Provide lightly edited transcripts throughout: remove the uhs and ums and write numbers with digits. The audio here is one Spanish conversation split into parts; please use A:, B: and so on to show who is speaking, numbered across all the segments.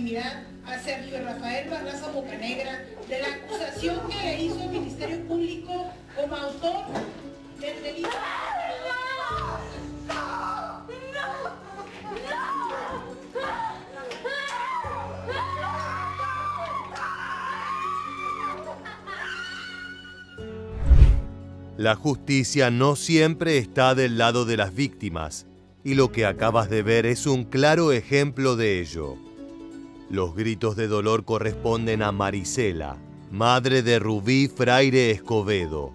A: intimidad a Sergio Rafael Barraza Bocanegra de la acusación que le hizo el Ministerio Público como autor del delito.
B: La justicia no siempre está del lado de las víctimas, y lo que acabas de ver es un claro ejemplo de ello. Los gritos de dolor corresponden a Marisela, madre de Rubí Fraire Escobedo,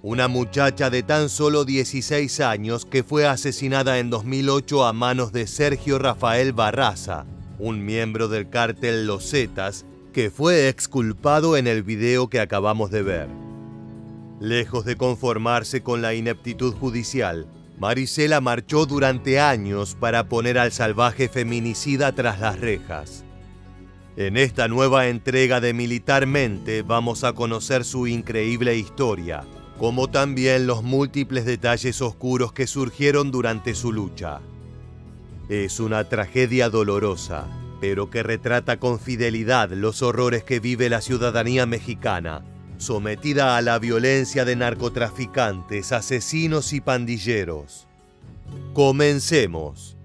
B: una muchacha de tan solo 16 años que fue asesinada en 2008 a manos de Sergio Rafael Barraza, un miembro del cártel Los Zetas, que fue exculpado en el video que acabamos de ver. Lejos de conformarse con la ineptitud judicial, Marisela marchó durante años para poner al salvaje feminicida tras las rejas. En esta nueva entrega de Militarmente vamos a conocer su increíble historia, como también los múltiples detalles oscuros que surgieron durante su lucha. Es una tragedia dolorosa, pero que retrata con fidelidad los horrores que vive la ciudadanía mexicana, sometida a la violencia de narcotraficantes, asesinos y pandilleros. Comencemos.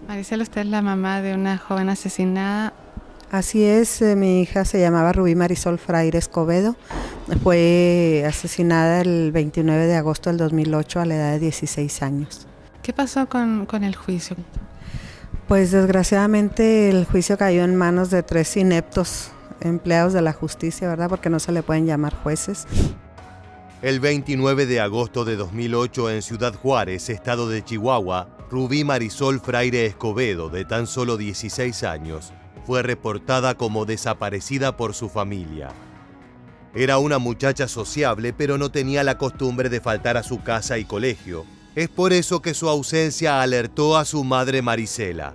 C: Marisela, usted es la mamá de una joven asesinada.
D: Así es, mi hija se llamaba Rubí Marisol Fraire Escobedo. Fue asesinada el 29 de agosto del 2008 a la edad de 16 años.
C: ¿Qué pasó con el juicio?
D: Pues desgraciadamente el juicio cayó en manos de 3 ineptos empleados de la justicia, ¿verdad? Porque no se le pueden llamar jueces.
B: El 29 de agosto de 2008 en Ciudad Juárez, estado de Chihuahua, Rubí Marisol Fraire Escobedo, de tan solo 16 años, fue reportada como desaparecida por su familia. Era una muchacha sociable, pero no tenía la costumbre de faltar a su casa y colegio. Es por eso que su ausencia alertó a su madre Marisela.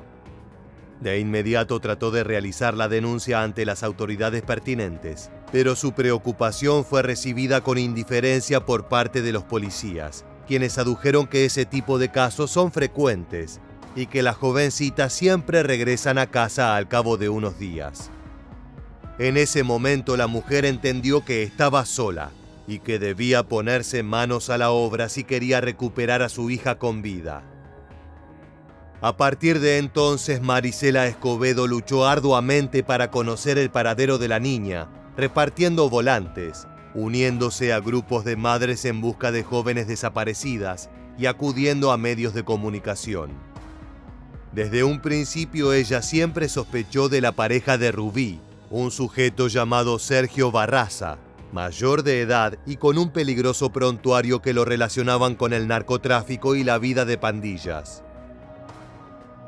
B: De inmediato trató de realizar la denuncia ante las autoridades pertinentes, pero su preocupación fue recibida con indiferencia por parte de los policías, quienes adujeron que ese tipo de casos son frecuentes y que las jovencitas siempre regresan a casa al cabo de unos días. En ese momento la mujer entendió que estaba sola y que debía ponerse manos a la obra si quería recuperar a su hija con vida. A partir de entonces, Marisela Escobedo luchó arduamente para conocer el paradero de la niña, repartiendo volantes, uniéndose a grupos de madres en busca de jóvenes desaparecidas y acudiendo a medios de comunicación. Desde un principio ella siempre sospechó de la pareja de Rubí, un sujeto llamado Sergio Barraza, mayor de edad y con un peligroso prontuario que lo relacionaban con el narcotráfico y la vida de pandillas.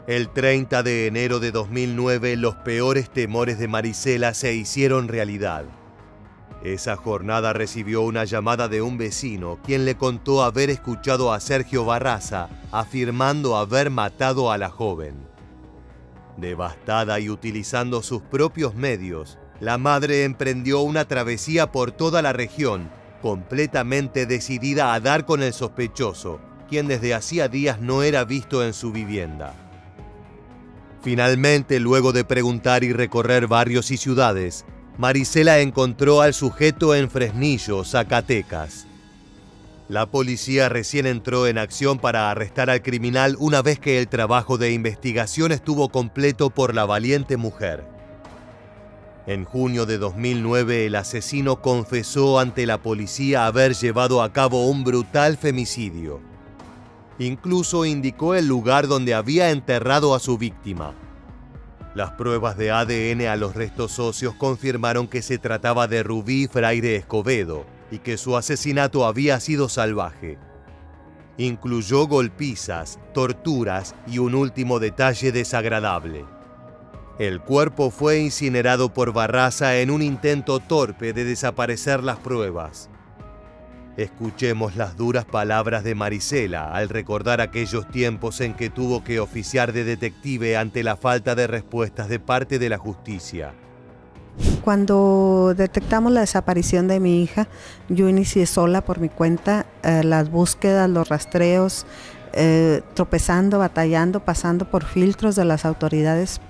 B: El 30 de enero de 2009, los peores temores de Marisela se hicieron realidad. Esa jornada recibió una llamada de un vecino, quien le contó haber escuchado a Sergio Barraza afirmando haber matado a la joven. Devastada y utilizando sus propios medios, la madre emprendió una travesía por toda la región, completamente decidida a dar con el sospechoso, quien desde hacía días no era visto en su vivienda. Finalmente, luego de preguntar y recorrer barrios y ciudades, Marisela encontró al sujeto en Fresnillo, Zacatecas. La policía recién entró en acción para arrestar al criminal una vez que el trabajo de investigación estuvo completo por la valiente mujer. En junio de 2009, el asesino confesó ante la policía haber llevado a cabo un brutal femicidio. Incluso indicó el lugar donde había enterrado a su víctima. Las pruebas de ADN a los restos óseos confirmaron que se trataba de Rubí Fraire Escobedo y que su asesinato había sido salvaje. Incluyó golpizas, torturas y un último detalle desagradable. El cuerpo fue incinerado por Barraza en un intento torpe de desaparecer las pruebas. Escuchemos las duras palabras de Marisela al recordar aquellos tiempos en que tuvo que oficiar de detective ante la falta de respuestas de parte de la justicia.
D: Cuando detectamos la desaparición de mi hija, yo inicié sola por mi cuenta las búsquedas, los rastreos, tropezando, batallando, pasando por filtros de las autoridades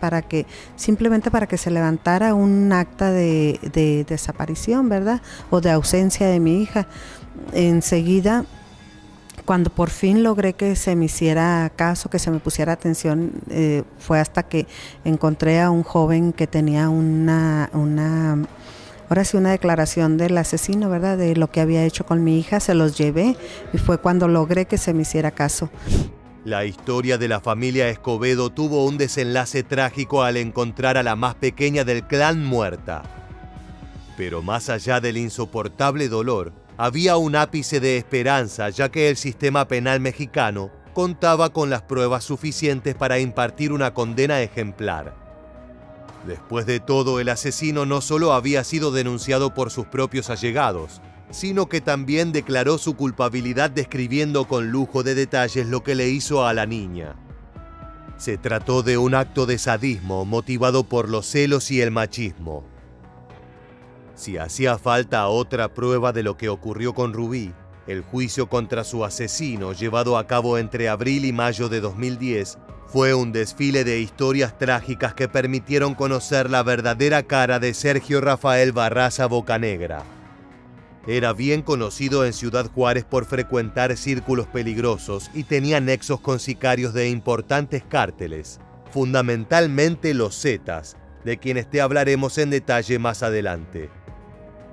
D: simplemente para que se levantara un acta de desaparición, ¿verdad? O de ausencia de mi hija. Enseguida, cuando por fin logré que se me hiciera caso, que se me pusiera atención, fue hasta que encontré a un joven que tenía ahora sí, una declaración del asesino, ¿verdad? De lo que había hecho con mi hija, se los llevé y fue cuando logré que se me hiciera caso.
B: La historia de la familia Escobedo tuvo un desenlace trágico al encontrar a la más pequeña del clan muerta. Pero más allá del insoportable dolor, había un ápice de esperanza, ya que el sistema penal mexicano contaba con las pruebas suficientes para impartir una condena ejemplar. Después de todo, el asesino no solo había sido denunciado por sus propios allegados, sino que también declaró su culpabilidad describiendo con lujo de detalles lo que le hizo a la niña. Se trató de un acto de sadismo motivado por los celos y el machismo. Si hacía falta otra prueba de lo que ocurrió con Rubí, el juicio contra su asesino, llevado a cabo entre abril y mayo de 2010, fue un desfile de historias trágicas que permitieron conocer la verdadera cara de Sergio Rafael Barraza Bocanegra. Era bien conocido en Ciudad Juárez por frecuentar círculos peligrosos y tenía nexos con sicarios de importantes cárteles, fundamentalmente los Zetas, de quienes te hablaremos en detalle más adelante.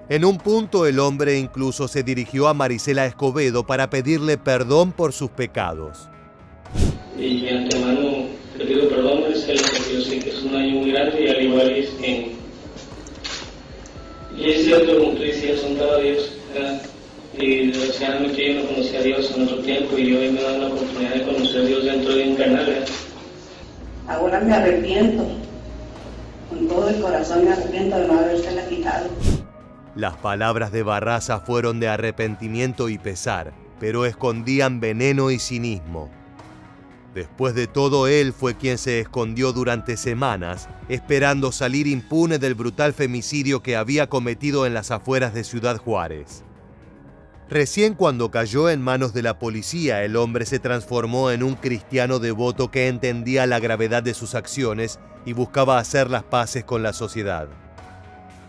B: En un punto, el hombre incluso se dirigió a Marisela Escobedo para pedirle perdón por sus pecados.
E: Y de antemano te pido perdón, Marisela, porque yo sé que es un daño muy grande y al igual y es cierto, como tú decías, son cada Dios, ¿verdad? Y desgraciadamente yo no conocía a Dios en otro tiempo y hoy me da la oportunidad de conocer a Dios dentro de un canal, ¿verdad?
F: Ahora me arrepiento, con todo el corazón me arrepiento de no habérsela quitado.
B: Las palabras de Barraza fueron de arrepentimiento y pesar, pero escondían veneno y cinismo. Después de todo, él fue quien se escondió durante semanas, esperando salir impune del brutal femicidio que había cometido en las afueras de Ciudad Juárez. Recién cuando cayó en manos de la policía, el hombre se transformó en un cristiano devoto que entendía la gravedad de sus acciones y buscaba hacer las paces con la sociedad.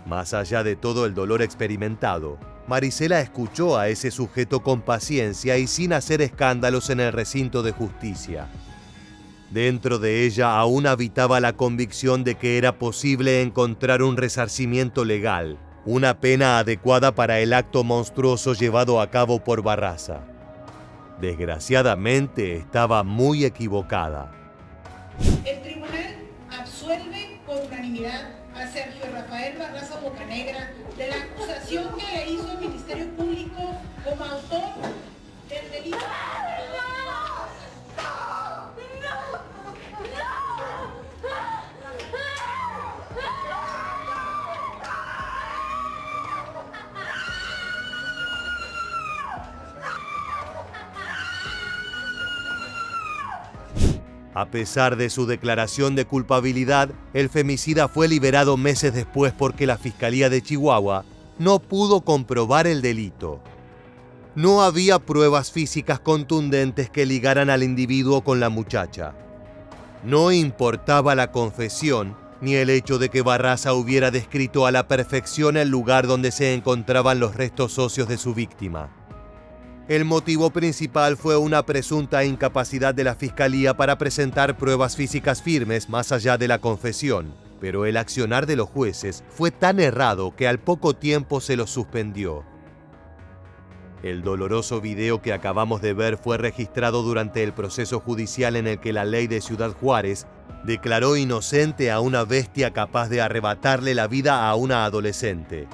B: Más allá de todo el dolor experimentado, Marisela escuchó a ese sujeto con paciencia y sin hacer escándalos en el recinto de justicia. Dentro de ella aún habitaba la convicción de que era posible encontrar un resarcimiento legal, una pena adecuada para el acto monstruoso llevado a cabo por Barraza. Desgraciadamente, estaba muy equivocada.
A: El tribunal absuelve por unanimidad a Sergio Rafael Barraza Bocanegra de la acusación que le hizo el Ministerio Público como autor del delito.
B: A pesar de su declaración de culpabilidad, el femicida fue liberado meses después porque la Fiscalía de Chihuahua no pudo comprobar el delito. No había pruebas físicas contundentes que ligaran al individuo con la muchacha. No importaba la confesión ni el hecho de que Barraza hubiera descrito a la perfección el lugar donde se encontraban los restos óseos de su víctima. El motivo principal fue una presunta incapacidad de la Fiscalía para presentar pruebas físicas firmes más allá de la confesión, pero el accionar de los jueces fue tan errado que al poco tiempo se los suspendió. El doloroso video que acabamos de ver fue registrado durante el proceso judicial en el que la ley de Ciudad Juárez declaró inocente a una bestia capaz de arrebatarle la vida a una adolescente.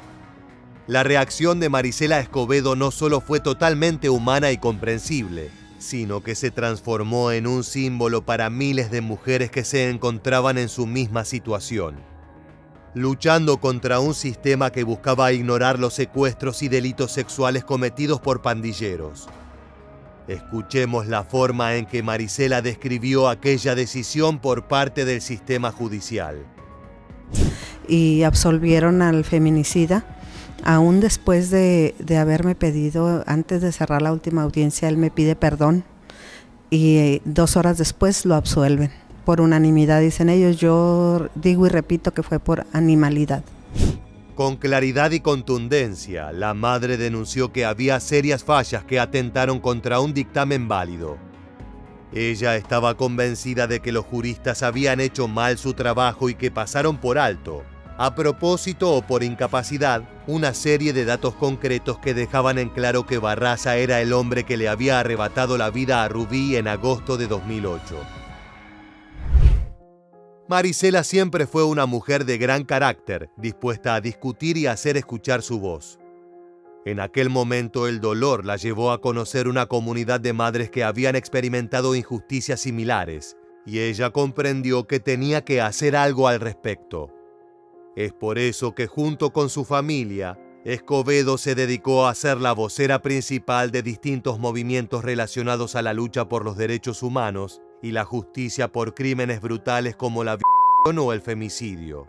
B: La reacción de Marisela Escobedo no solo fue totalmente humana y comprensible, sino que se transformó en un símbolo para miles de mujeres que se encontraban en su misma situación, luchando contra un sistema que buscaba ignorar los secuestros y delitos sexuales cometidos por pandilleros. Escuchemos la forma en que Marisela describió aquella decisión por parte del sistema judicial.
D: Y absolvieron al feminicida. Aún después de haberme pedido, antes de cerrar la última audiencia, él me pide perdón y 2 horas después lo absuelven. Por unanimidad, dicen ellos. Yo digo y repito que fue por animalidad.
B: Con claridad y contundencia, la madre denunció que había serias fallas que atentaron contra un dictamen válido. Ella estaba convencida de que los juristas habían hecho mal su trabajo y que pasaron por alto, a propósito o por incapacidad, una serie de datos concretos que dejaban en claro que Barraza era el hombre que le había arrebatado la vida a Rubí en agosto de 2008. Marisela siempre fue una mujer de gran carácter, dispuesta a discutir y a hacer escuchar su voz. En aquel momento el dolor la llevó a conocer una comunidad de madres que habían experimentado injusticias similares, y ella comprendió que tenía que hacer algo al respecto. Es por eso que junto con su familia, Escobedo se dedicó a ser la vocera principal de distintos movimientos relacionados a la lucha por los derechos humanos y la justicia por crímenes brutales como la violación o el femicidio.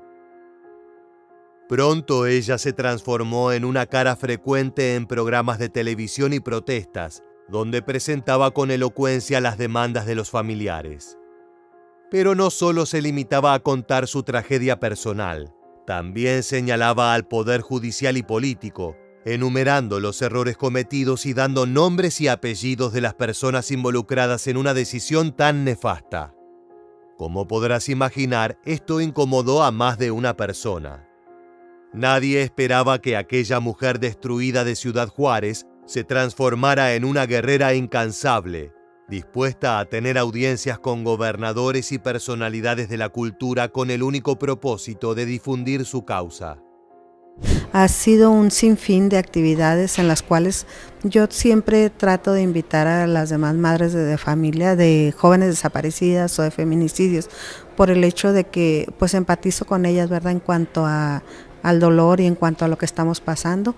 B: Pronto ella se transformó en una cara frecuente en programas de televisión y protestas, donde presentaba con elocuencia las demandas de los familiares. Pero no solo se limitaba a contar su tragedia personal, también señalaba al poder judicial y político, enumerando los errores cometidos y dando nombres y apellidos de las personas involucradas en una decisión tan nefasta. Como podrás imaginar, esto incomodó a más de una persona. Nadie esperaba que aquella mujer destruida de Ciudad Juárez se transformara en una guerrera incansable, dispuesta a tener audiencias con gobernadores y personalidades de la cultura con el único propósito de difundir su causa.
D: Ha sido un sinfín de actividades en las cuales yo siempre trato de invitar a las demás madres de familia de jóvenes desaparecidas o de feminicidios, por el hecho de que pues empatizo con ellas, ¿verdad?, en cuanto al dolor y en cuanto a lo que estamos pasando.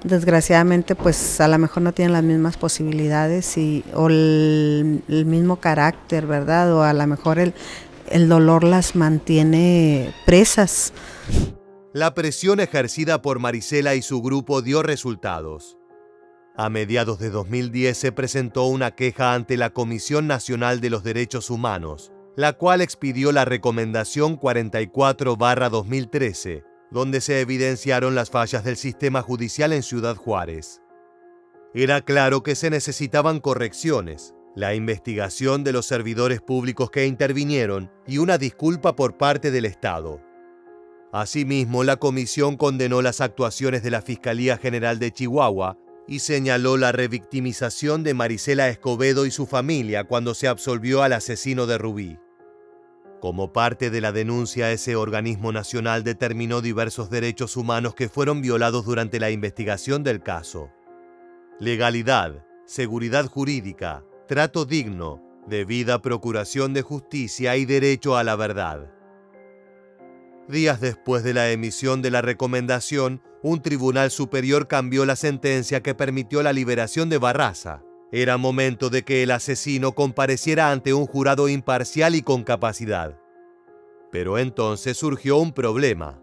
D: Desgraciadamente pues a lo mejor no tienen las mismas posibilidades o el mismo carácter, ¿verdad?, o a lo mejor el dolor las mantiene presas.
B: La presión ejercida por Marisela y su grupo dio resultados. A mediados de 2010 se presentó una queja ante la Comisión Nacional de los Derechos Humanos, la cual expidió la Recomendación 44/2013, donde se evidenciaron las fallas del sistema judicial en Ciudad Juárez. Era claro que se necesitaban correcciones, la investigación de los servidores públicos que intervinieron y una disculpa por parte del Estado. Asimismo, la comisión condenó las actuaciones de la Fiscalía General de Chihuahua y señaló la revictimización de Marisela Escobedo y su familia cuando se absolvió al asesino de Rubí. Como parte de la denuncia, ese organismo nacional determinó diversos derechos humanos que fueron violados durante la investigación del caso. Legalidad, seguridad jurídica, trato digno, debida procuración de justicia y derecho a la verdad. Días después de la emisión de la recomendación, un tribunal superior cambió la sentencia que permitió la liberación de Barraza. Era momento de que el asesino compareciera ante un jurado imparcial y con capacidad. Pero entonces surgió un problema.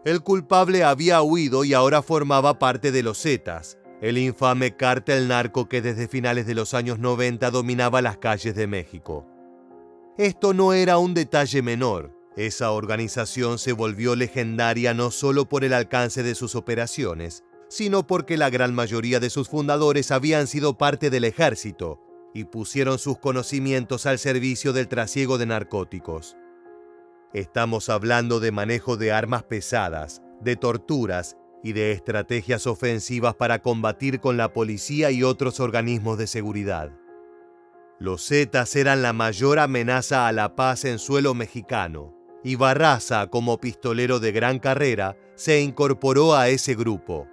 B: El culpable había huido y ahora formaba parte de los Zetas, el infame cártel narco que desde finales de los años 90 dominaba las calles de México. Esto no era un detalle menor. Esa organización se volvió legendaria no solo por el alcance de sus operaciones, sino porque la gran mayoría de sus fundadores habían sido parte del ejército y pusieron sus conocimientos al servicio del trasiego de narcóticos. Estamos hablando de manejo de armas pesadas, de torturas y de estrategias ofensivas para combatir con la policía y otros organismos de seguridad. Los Zetas eran la mayor amenaza a la paz en suelo mexicano, y Barraza, como pistolero de gran carrera, se incorporó a ese grupo.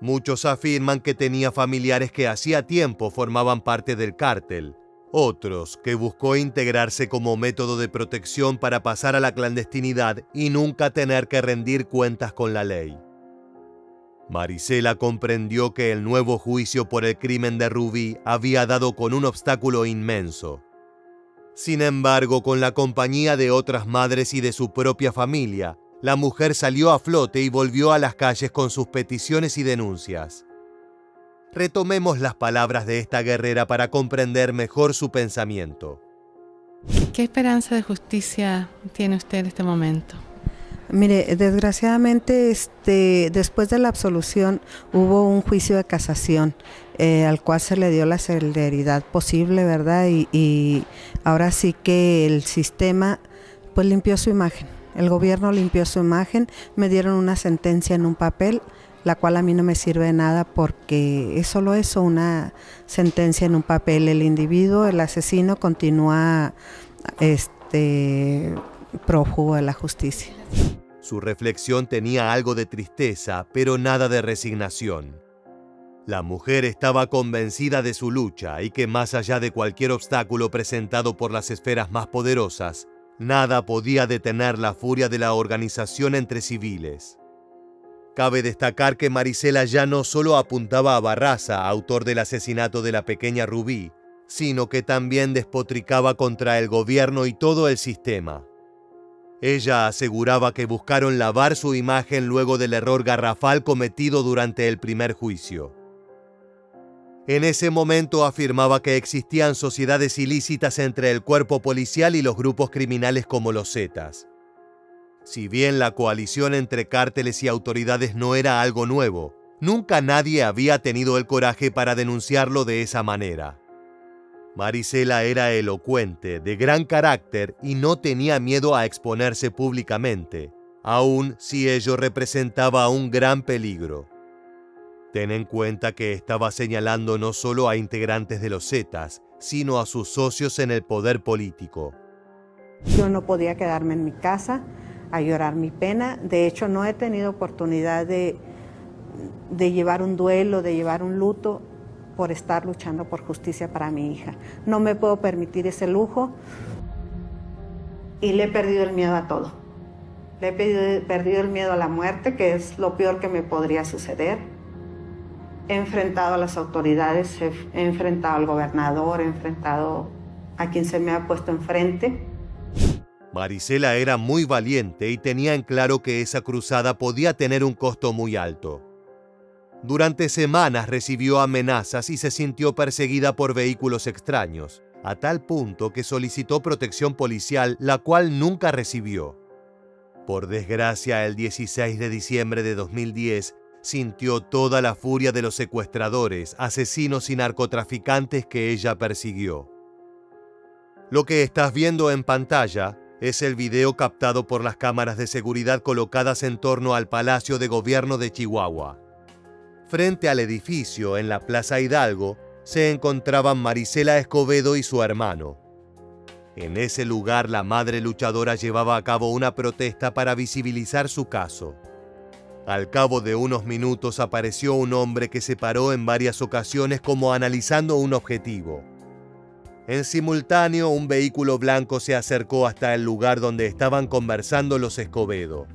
B: Muchos afirman que tenía familiares que hacía tiempo formaban parte del cártel, otros que buscó integrarse como método de protección para pasar a la clandestinidad y nunca tener que rendir cuentas con la ley. Marisela comprendió que el nuevo juicio por el crimen de Rubí había dado con un obstáculo inmenso. Sin embargo, con la compañía de otras madres y de su propia familia, la mujer salió a flote y volvió a las calles con sus peticiones y denuncias. Retomemos las palabras de esta guerrera para comprender mejor su pensamiento.
C: ¿Qué esperanza de justicia tiene usted en este momento?
D: Mire, desgraciadamente después de la absolución hubo un juicio de casación al cual se le dio la celeridad posible, ¿verdad? Y ahora sí que el sistema pues limpió su imagen, el gobierno limpió su imagen, me dieron una sentencia en un papel, la cual a mí no me sirve de nada porque es solo eso, una sentencia en un papel. El individuo, el asesino, continúa prófugo de la justicia.
B: Su reflexión tenía algo de tristeza, pero nada de resignación. La mujer estaba convencida de su lucha y que más allá de cualquier obstáculo presentado por las esferas más poderosas, nada podía detener la furia de la organización entre civiles. Cabe destacar que Marisela ya no solo apuntaba a Barraza, autor del asesinato de la pequeña Rubí, sino que también despotricaba contra el gobierno y todo el sistema. Ella aseguraba que buscaron lavar su imagen luego del error garrafal cometido durante el primer juicio. En ese momento afirmaba que existían sociedades ilícitas entre el cuerpo policial y los grupos criminales como los Zetas. Si bien la coalición entre cárteles y autoridades no era algo nuevo, nunca nadie había tenido el coraje para denunciarlo de esa manera. Marisela era elocuente, de gran carácter y no tenía miedo a exponerse públicamente, aun si ello representaba un gran peligro. Ten en cuenta que estaba señalando no solo a integrantes de los Zetas, sino a sus socios en el poder político.
D: Yo no podía quedarme en mi casa a llorar mi pena. De hecho, no he tenido oportunidad de llevar un duelo, de llevar un luto por estar luchando por justicia para mi hija. No me puedo permitir ese lujo y le he perdido el miedo a todo. Le he perdido el miedo a la muerte, que es lo peor que me podría suceder. He enfrentado a las autoridades, he enfrentado al gobernador, he enfrentado a quien se me ha puesto enfrente.
B: Marisela era muy valiente y tenía en claro que esa cruzada podía tener un costo muy alto. Durante semanas recibió amenazas y se sintió perseguida por vehículos extraños, a tal punto que solicitó protección policial, la cual nunca recibió. Por desgracia, el 16 de diciembre de 2010, sintió toda la furia de los secuestradores, asesinos y narcotraficantes que ella persiguió. Lo que estás viendo en pantalla es el video captado por las cámaras de seguridad colocadas en torno al Palacio de Gobierno de Chihuahua. Frente al edificio, en la Plaza Hidalgo, se encontraban Marisela Escobedo y su hermano. En ese lugar, la madre luchadora llevaba a cabo una protesta para visibilizar su caso. Al cabo de unos minutos apareció un hombre que se paró en varias ocasiones como analizando un objetivo. En simultáneo, un vehículo blanco se acercó hasta el lugar donde estaban conversando los Escobedo.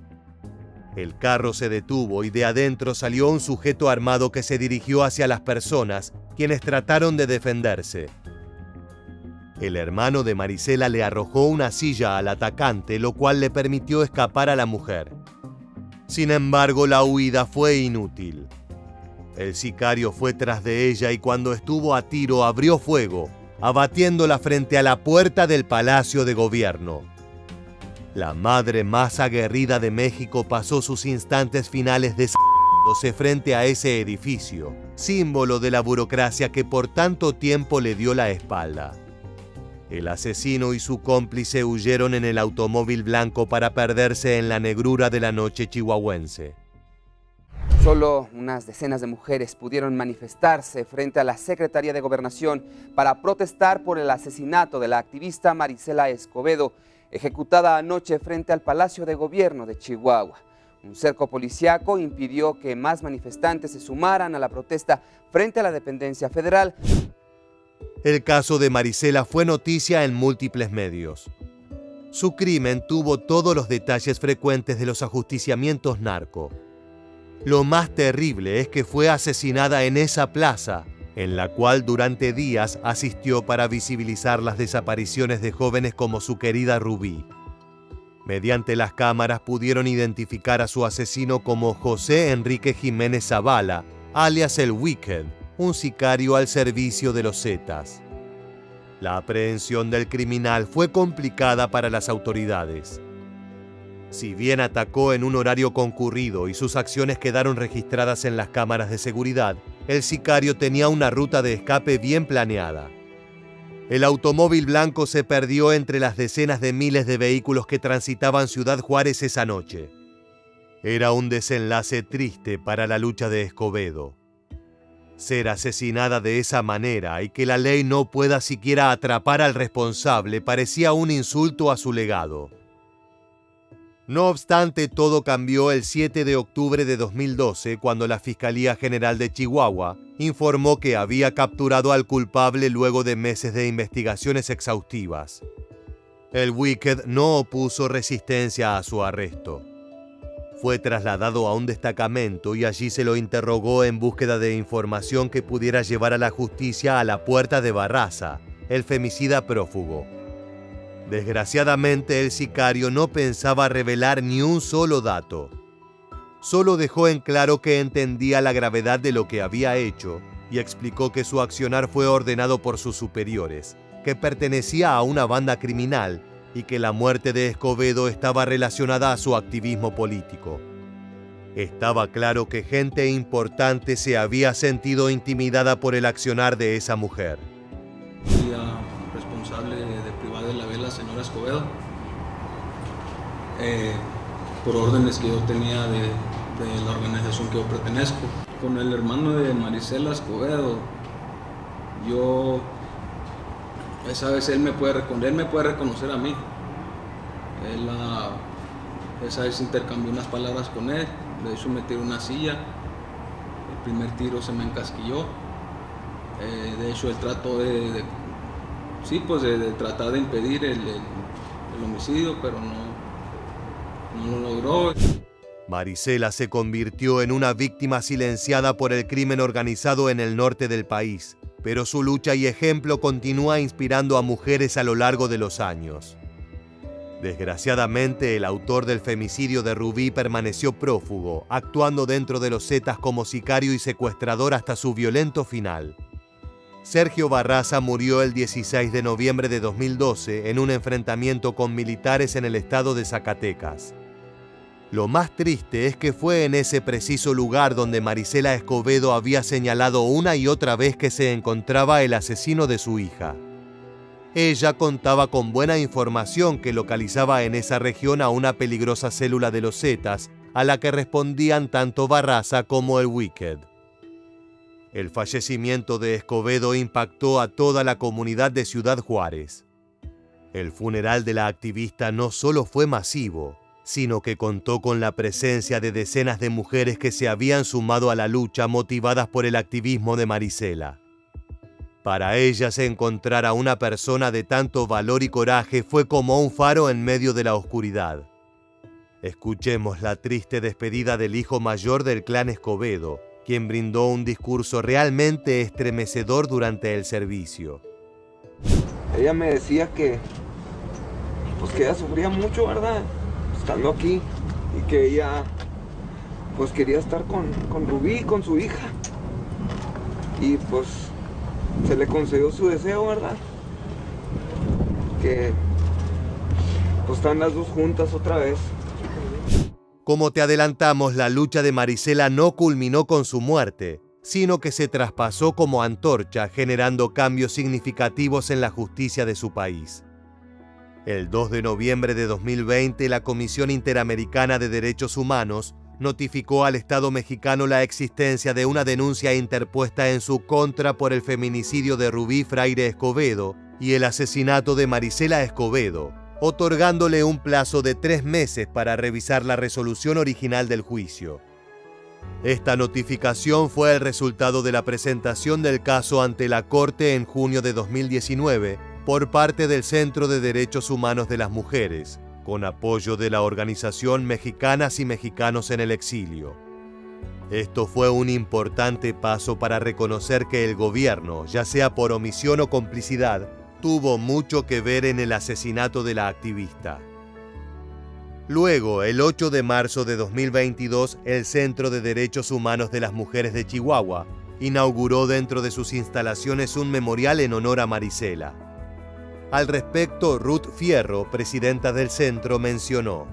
B: El carro se detuvo y de adentro salió un sujeto armado que se dirigió hacia las personas, quienes trataron de defenderse. El hermano de Marisela le arrojó una silla al atacante, lo cual le permitió escapar a la mujer. Sin embargo, la huida fue inútil. El sicario fue tras de ella y cuando estuvo a tiro abrió fuego, abatiéndola frente a la puerta del Palacio de Gobierno. La madre más aguerrida de México pasó sus instantes finales desangrándose frente a ese edificio, símbolo de la burocracia que por tanto tiempo le dio la espalda. El asesino y su cómplice huyeron en el automóvil blanco para perderse en la negrura de la noche chihuahuense.
G: Solo unas decenas de mujeres pudieron manifestarse frente a la Secretaría de Gobernación para protestar por el asesinato de la activista Marisela Escobedo, ejecutada anoche frente al Palacio de Gobierno de Chihuahua. Un cerco policiaco impidió que más manifestantes se sumaran a la protesta frente a la dependencia federal.
B: El caso de Marisela fue noticia en múltiples medios. Su crimen tuvo todos los detalles frecuentes de los ajusticiamientos narco. Lo más terrible es que fue asesinada en esa plaza, en la cual durante días asistió para visibilizar las desapariciones de jóvenes como su querida Rubí. Mediante las cámaras pudieron identificar a su asesino como José Enrique Jiménez Zavala, alias el Wicked, un sicario al servicio de los Zetas. La aprehensión del criminal fue complicada para las autoridades. Si bien atacó en un horario concurrido y sus acciones quedaron registradas en las cámaras de seguridad, el sicario tenía una ruta de escape bien planeada. El automóvil blanco se perdió entre las decenas de miles de vehículos que transitaban Ciudad Juárez esa noche. Era un desenlace triste para la lucha de Escobedo. Ser asesinada de esa manera y que la ley no pueda siquiera atrapar al responsable parecía un insulto a su legado. No obstante, todo cambió el 7 de octubre de 2012 cuando la Fiscalía General de Chihuahua informó que había capturado al culpable luego de meses de investigaciones exhaustivas. El Wicked no opuso resistencia a su arresto. Fue trasladado a un destacamento y allí se lo interrogó en búsqueda de información que pudiera llevar a la justicia a la puerta de Barraza, el femicida prófugo. Desgraciadamente, el sicario no pensaba revelar ni un solo dato. Solo dejó en claro que entendía la gravedad de lo que había hecho y explicó que su accionar fue ordenado por sus superiores, que pertenecía a una banda criminal y que la muerte de Escobedo estaba relacionada a su activismo político. Estaba claro que gente importante se había sentido intimidada por el accionar de esa mujer.
H: Responsable de privar de la vida a la señora Escobedo, por órdenes que yo tenía de la organización que yo pertenezco. Con el hermano de Marisela Escobedo, esa vez él me puede reconocer a mí. Esa vez intercambié unas palabras con él, de hecho me tiró una silla, el primer tiro se me encasquilló, de hecho él trató de tratar de impedir el homicidio, pero no lo logró.
B: Marisela se convirtió en una víctima silenciada por el crimen organizado en el norte del país, pero su lucha y ejemplo continúa inspirando a mujeres a lo largo de los años. Desgraciadamente, el autor del femicidio de Rubí permaneció prófugo, actuando dentro de los Zetas como sicario y secuestrador hasta su violento final. Sergio Barraza murió el 16 de noviembre de 2012 en un enfrentamiento con militares en el estado de Zacatecas. Lo más triste es que fue en ese preciso lugar donde Marisela Escobedo había señalado una y otra vez que se encontraba el asesino de su hija. Ella contaba con buena información que localizaba en esa región a una peligrosa célula de los Zetas, a la que respondían tanto Barraza como el Wicked. El fallecimiento de Escobedo impactó a toda la comunidad de Ciudad Juárez. El funeral de la activista no solo fue masivo, sino que contó con la presencia de decenas de mujeres que se habían sumado a la lucha motivadas por el activismo de Marisela. Para ellas, encontrar a una persona de tanto valor y coraje fue como un faro en medio de la oscuridad. Escuchemos la triste despedida del hijo mayor del clan Escobedo, quien brindó un discurso realmente estremecedor durante el servicio.
I: Ella me decía que ella sufría mucho, ¿verdad? Estando aquí, y que ella quería estar con Rubí, con su hija, y se le concedió su deseo, ¿verdad? Que están las dos juntas otra vez.
B: Como te adelantamos, la lucha de Marisela no culminó con su muerte, sino que se traspasó como antorcha, generando cambios significativos en la justicia de su país. El 2 de noviembre de 2020, la Comisión Interamericana de Derechos Humanos notificó al Estado mexicano la existencia de una denuncia interpuesta en su contra por el feminicidio de Rubí Fraire Escobedo y el asesinato de Marisela Escobedo, otorgándole un plazo de 3 meses para revisar la resolución original del juicio. Esta notificación fue el resultado de la presentación del caso ante la Corte en junio de 2019 por parte del Centro de Derechos Humanos de las Mujeres, con apoyo de la organización Mexicanas y Mexicanos en el Exilio. Esto fue un importante paso para reconocer que el gobierno, ya sea por omisión o complicidad, tuvo mucho que ver en el asesinato de la activista. Luego, el 8 de marzo de 2022, el Centro de Derechos Humanos de las Mujeres de Chihuahua inauguró dentro de sus instalaciones un memorial en honor a Marisela. Al respecto, Ruth Fierro, presidenta del centro, mencionó: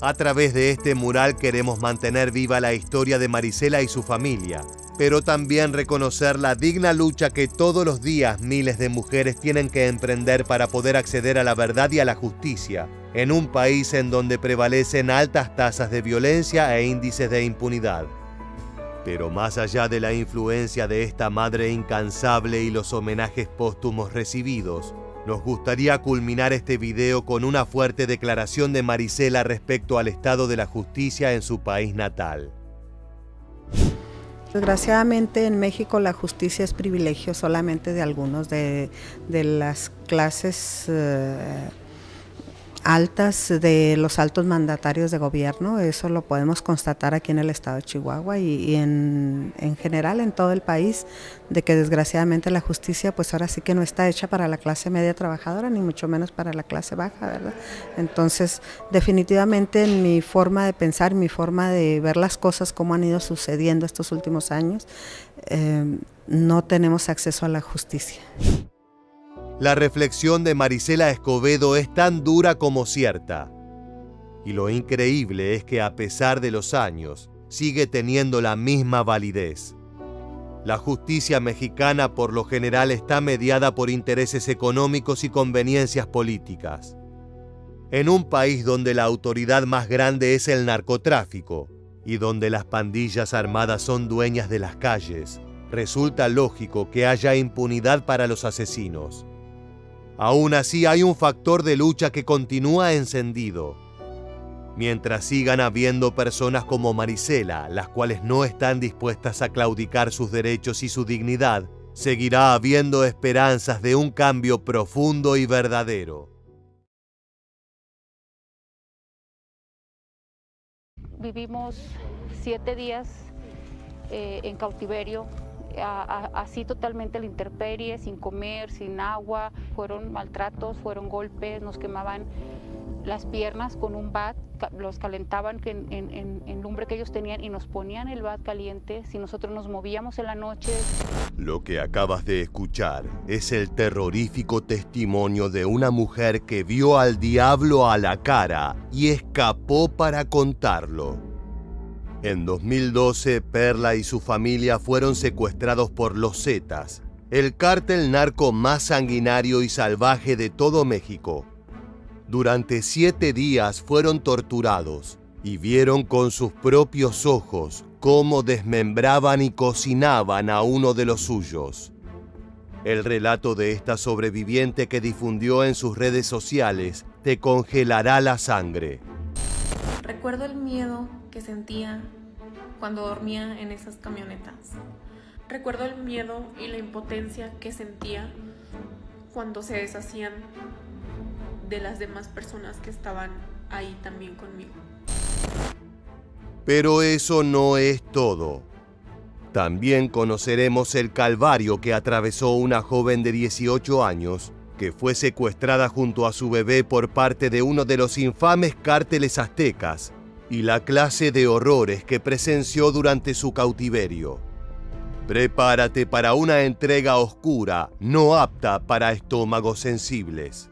B: "A través de este mural queremos mantener viva la historia de Marisela y su familia, pero también reconocer la digna lucha que todos los días miles de mujeres tienen que emprender para poder acceder a la verdad y a la justicia, en un país en donde prevalecen altas tasas de violencia e índices de impunidad". Pero más allá de la influencia de esta madre incansable y los homenajes póstumos recibidos, nos gustaría culminar este video con una fuerte declaración de Marisela respecto al estado de la justicia en su país natal.
D: Desgraciadamente en México la justicia es privilegio solamente de algunos de las clases altas, de los altos mandatarios de gobierno. Eso lo podemos constatar aquí en el estado de Chihuahua y en general en todo el país, de que desgraciadamente la justicia pues ahora sí que no está hecha para la clase media trabajadora, ni mucho menos para la clase baja, ¿verdad? Entonces definitivamente en mi forma de pensar, mi forma de ver las cosas, cómo han ido sucediendo estos últimos años, no tenemos acceso a la justicia.
B: La reflexión de Marisela Escobedo es tan dura como cierta. Y lo increíble es que a pesar de los años, sigue teniendo la misma validez. La justicia mexicana por lo general está mediada por intereses económicos y conveniencias políticas. En un país donde la autoridad más grande es el narcotráfico y donde las pandillas armadas son dueñas de las calles, resulta lógico que haya impunidad para los asesinos. Aún así, hay un factor de lucha que continúa encendido. Mientras sigan habiendo personas como Marisela, las cuales no están dispuestas a claudicar sus derechos y su dignidad, seguirá habiendo esperanzas de un cambio profundo y verdadero.
J: Vivimos 7 días en cautiverio, así totalmente a la intemperie, sin comer, sin agua. Fueron maltratos, fueron golpes, nos quemaban las piernas con un bat, los calentaban en lumbre que ellos tenían y nos ponían el bat caliente si nosotros nos movíamos en la noche.
B: Lo que acabas de escuchar es el terrorífico testimonio de una mujer que vio al diablo a la cara y escapó para contarlo. En 2012, Perla y su familia fueron secuestrados por los Zetas, el cártel narco más sanguinario y salvaje de todo México. Durante 7 días fueron torturados y vieron con sus propios ojos cómo desmembraban y cocinaban a uno de los suyos. El relato de esta sobreviviente que difundió en sus redes sociales te congelará la sangre.
K: Recuerdo el miedo que sentía cuando dormía en esas camionetas. Recuerdo el miedo y la impotencia que sentía cuando se deshacían de las demás personas que estaban ahí también conmigo.
B: Pero eso no es todo. También conoceremos el calvario que atravesó una joven de 18 años que fue secuestrada junto a su bebé por parte de uno de los infames cárteles aztecas y la clase de horrores que presenció durante su cautiverio. Prepárate para una entrega oscura, no apta para estómagos sensibles.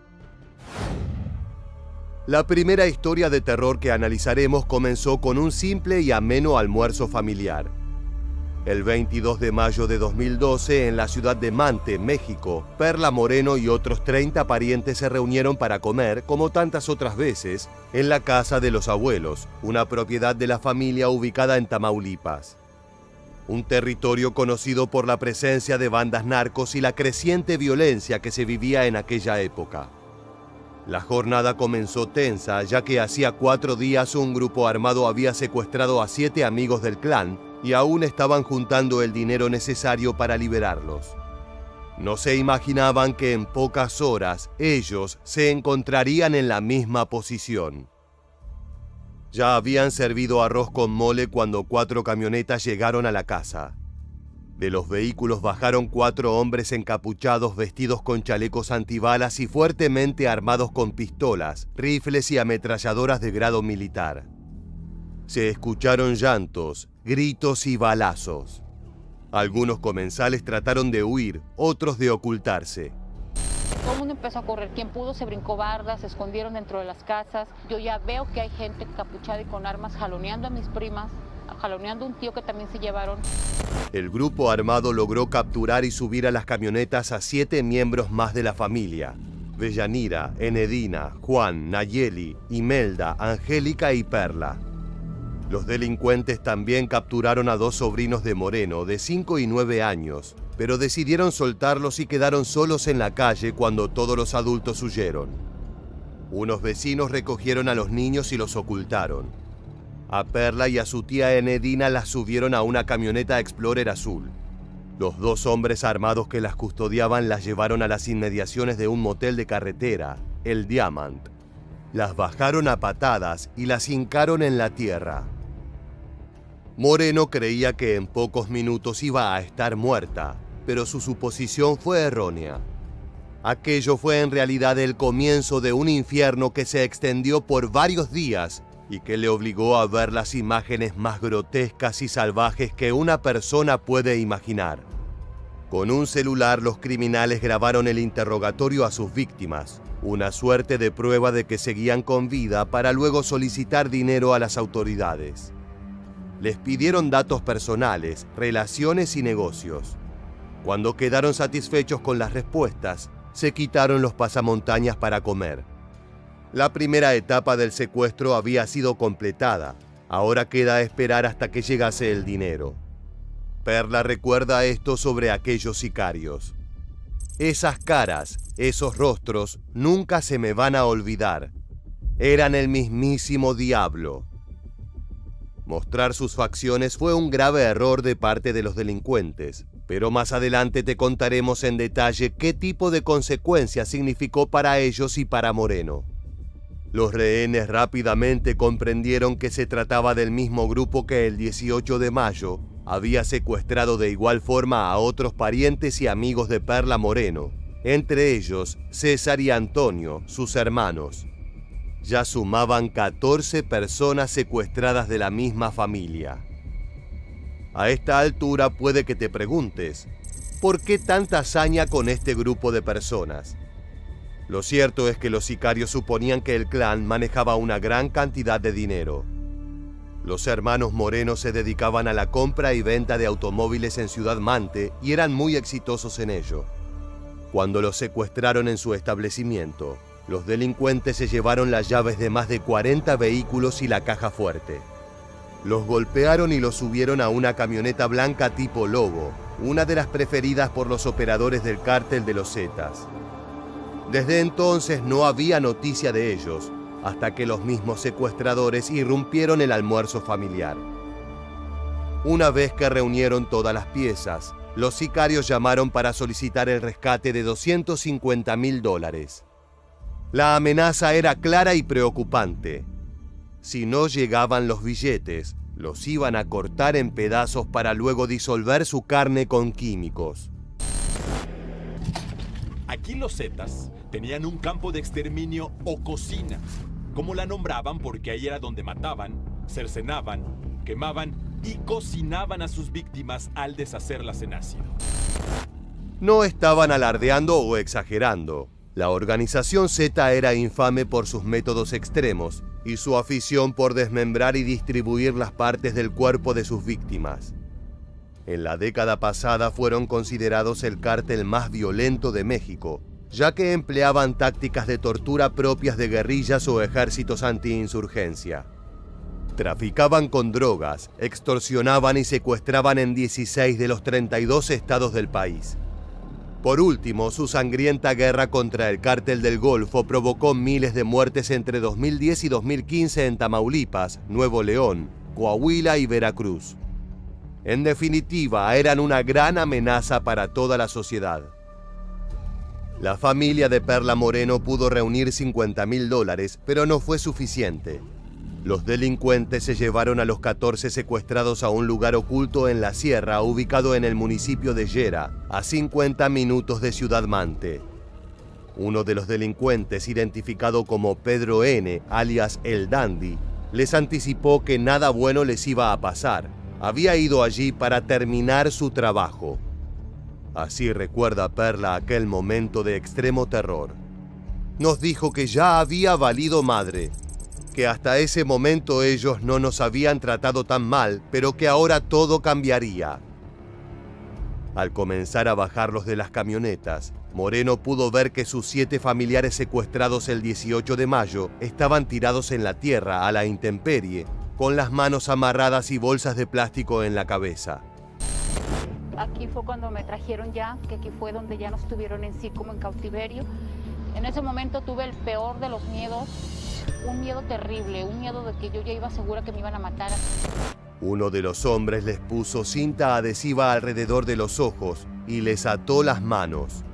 B: La primera historia de terror que analizaremos comenzó con un simple y ameno almuerzo familiar. El 22 de mayo de 2012, en la ciudad de Mante, México, Perla Moreno y otros 30 parientes se reunieron para comer, como tantas otras veces, en la casa de los abuelos, una propiedad de la familia ubicada en Tamaulipas. Un territorio conocido por la presencia de bandas narcos y la creciente violencia que se vivía en aquella época. La jornada comenzó tensa, ya que hacía 4 días un grupo armado había secuestrado a 7 amigos del clan y aún estaban juntando el dinero necesario para liberarlos. No se imaginaban que en pocas horas ellos se encontrarían en la misma posición. Ya habían servido arroz con mole cuando 4 camionetas llegaron a la casa. De los vehículos bajaron 4 hombres encapuchados vestidos con chalecos antibalas y fuertemente armados con pistolas, rifles y ametralladoras de grado militar. Se escucharon llantos, gritos y balazos. Algunos comensales trataron de huir, otros de ocultarse.
J: Todo el mundo empezó a correr. Quien pudo se brincó bardas, se escondieron dentro de las casas. Yo ya veo que hay gente encapuchada y con armas jaloneando a mis primas, jaloneando a un tío que también se llevaron.
B: El grupo armado logró capturar y subir a las camionetas a 7 miembros más de la familia: Bellanira, Enedina, Juan, Nayeli, Imelda, Angélica y Perla. Los delincuentes también capturaron a 2 sobrinos de Moreno, de 5 y 9 años, pero decidieron soltarlos y quedaron solos en la calle cuando todos los adultos huyeron. Unos vecinos recogieron a los niños y los ocultaron. A Perla y a su tía Enedina las subieron a una camioneta Explorer azul. Los 2 hombres armados que las custodiaban las llevaron a las inmediaciones de un motel de carretera, el Diamant. Las bajaron a patadas y las hincaron en la tierra. Moreno creía que en pocos minutos iba a estar muerta, pero su suposición fue errónea. Aquello fue en realidad el comienzo de un infierno que se extendió por varios días y que le obligó a ver las imágenes más grotescas y salvajes que una persona puede imaginar. Con un celular, los criminales grabaron el interrogatorio a sus víctimas, una suerte de prueba de que seguían con vida, para luego solicitar dinero a las autoridades. Les pidieron datos personales, relaciones y negocios. Cuando quedaron satisfechos con las respuestas, se quitaron los pasamontañas para comer. La primera etapa del secuestro había sido completada. Ahora queda esperar hasta que llegase el dinero. Perla recuerda esto sobre aquellos sicarios. Esas caras, esos rostros, nunca se me van a olvidar. Eran el mismísimo diablo. Mostrar sus facciones fue un grave error de parte de los delincuentes, pero más adelante te contaremos en detalle qué tipo de consecuencias significó para ellos y para Moreno. Los rehenes rápidamente comprendieron que se trataba del mismo grupo que el 18 de mayo había secuestrado de igual forma a otros parientes y amigos de Perla Moreno, entre ellos César y Antonio, sus hermanos. Ya sumaban 14 personas secuestradas de la misma familia. A esta altura puede que te preguntes, ¿por qué tanta hazaña con este grupo de personas? Lo cierto es que los sicarios suponían que el clan manejaba una gran cantidad de dinero. Los hermanos Moreno se dedicaban a la compra y venta de automóviles en Ciudad Mante y eran muy exitosos en ello. Cuando los secuestraron en su establecimiento, los delincuentes se llevaron las llaves de más de 40 vehículos y la caja fuerte. Los golpearon y los subieron a una camioneta blanca tipo Lobo, una de las preferidas por los operadores del cártel de los Zetas. Desde entonces no había noticia de ellos, hasta que los mismos secuestradores irrumpieron el almuerzo familiar. Una vez que reunieron todas las piezas, los sicarios llamaron para solicitar el rescate de $250.000. La amenaza era clara y preocupante. Si no llegaban los billetes, los iban a cortar en pedazos para luego disolver su carne con químicos.
L: Aquí los Zetas tenían un campo de exterminio o cocina, como la nombraban porque ahí era donde mataban, cercenaban, quemaban y cocinaban a sus víctimas al deshacerlas en ácido.
B: No estaban alardeando o exagerando. La organización Z era infame por sus métodos extremos y su afición por desmembrar y distribuir las partes del cuerpo de sus víctimas. En la década pasada fueron considerados el cártel más violento de México, ya que empleaban tácticas de tortura propias de guerrillas o ejércitos antiinsurgencia. Traficaban con drogas, extorsionaban y secuestraban en 16 de los 32 estados del país. Por último, su sangrienta guerra contra el Cártel del Golfo provocó miles de muertes entre 2010 y 2015 en Tamaulipas, Nuevo León, Coahuila y Veracruz. En definitiva, eran una gran amenaza para toda la sociedad. La familia de Perla Moreno pudo reunir $50.000, pero no fue suficiente. Los delincuentes se llevaron a los 14 secuestrados a un lugar oculto en la sierra, ubicado en el municipio de Yera, a 50 minutos de Ciudad Mante. Uno de los delincuentes, identificado como Pedro N., alias El Dandy, les anticipó que nada bueno les iba a pasar, Había ido allí para terminar su trabajo. Así recuerda Perla aquel momento de extremo terror. Nos dijo que ya había valido madre, que hasta ese momento ellos no nos habían tratado tan mal, pero que ahora todo cambiaría. Al comenzar a bajarlos de las camionetas, Moreno pudo ver que sus 7 familiares secuestrados el 18 de mayo estaban tirados en la tierra a la intemperie, con las manos amarradas y bolsas de plástico en la cabeza.
J: Aquí fue cuando me trajeron ya, que aquí fue donde ya nos tuvieron en sí como en cautiverio. En ese momento tuve el peor de los miedos, un miedo terrible, un miedo de que yo ya iba segura que me iban a matar.
B: Uno de los hombres les puso cinta adhesiva alrededor de los ojos y les ató las manos.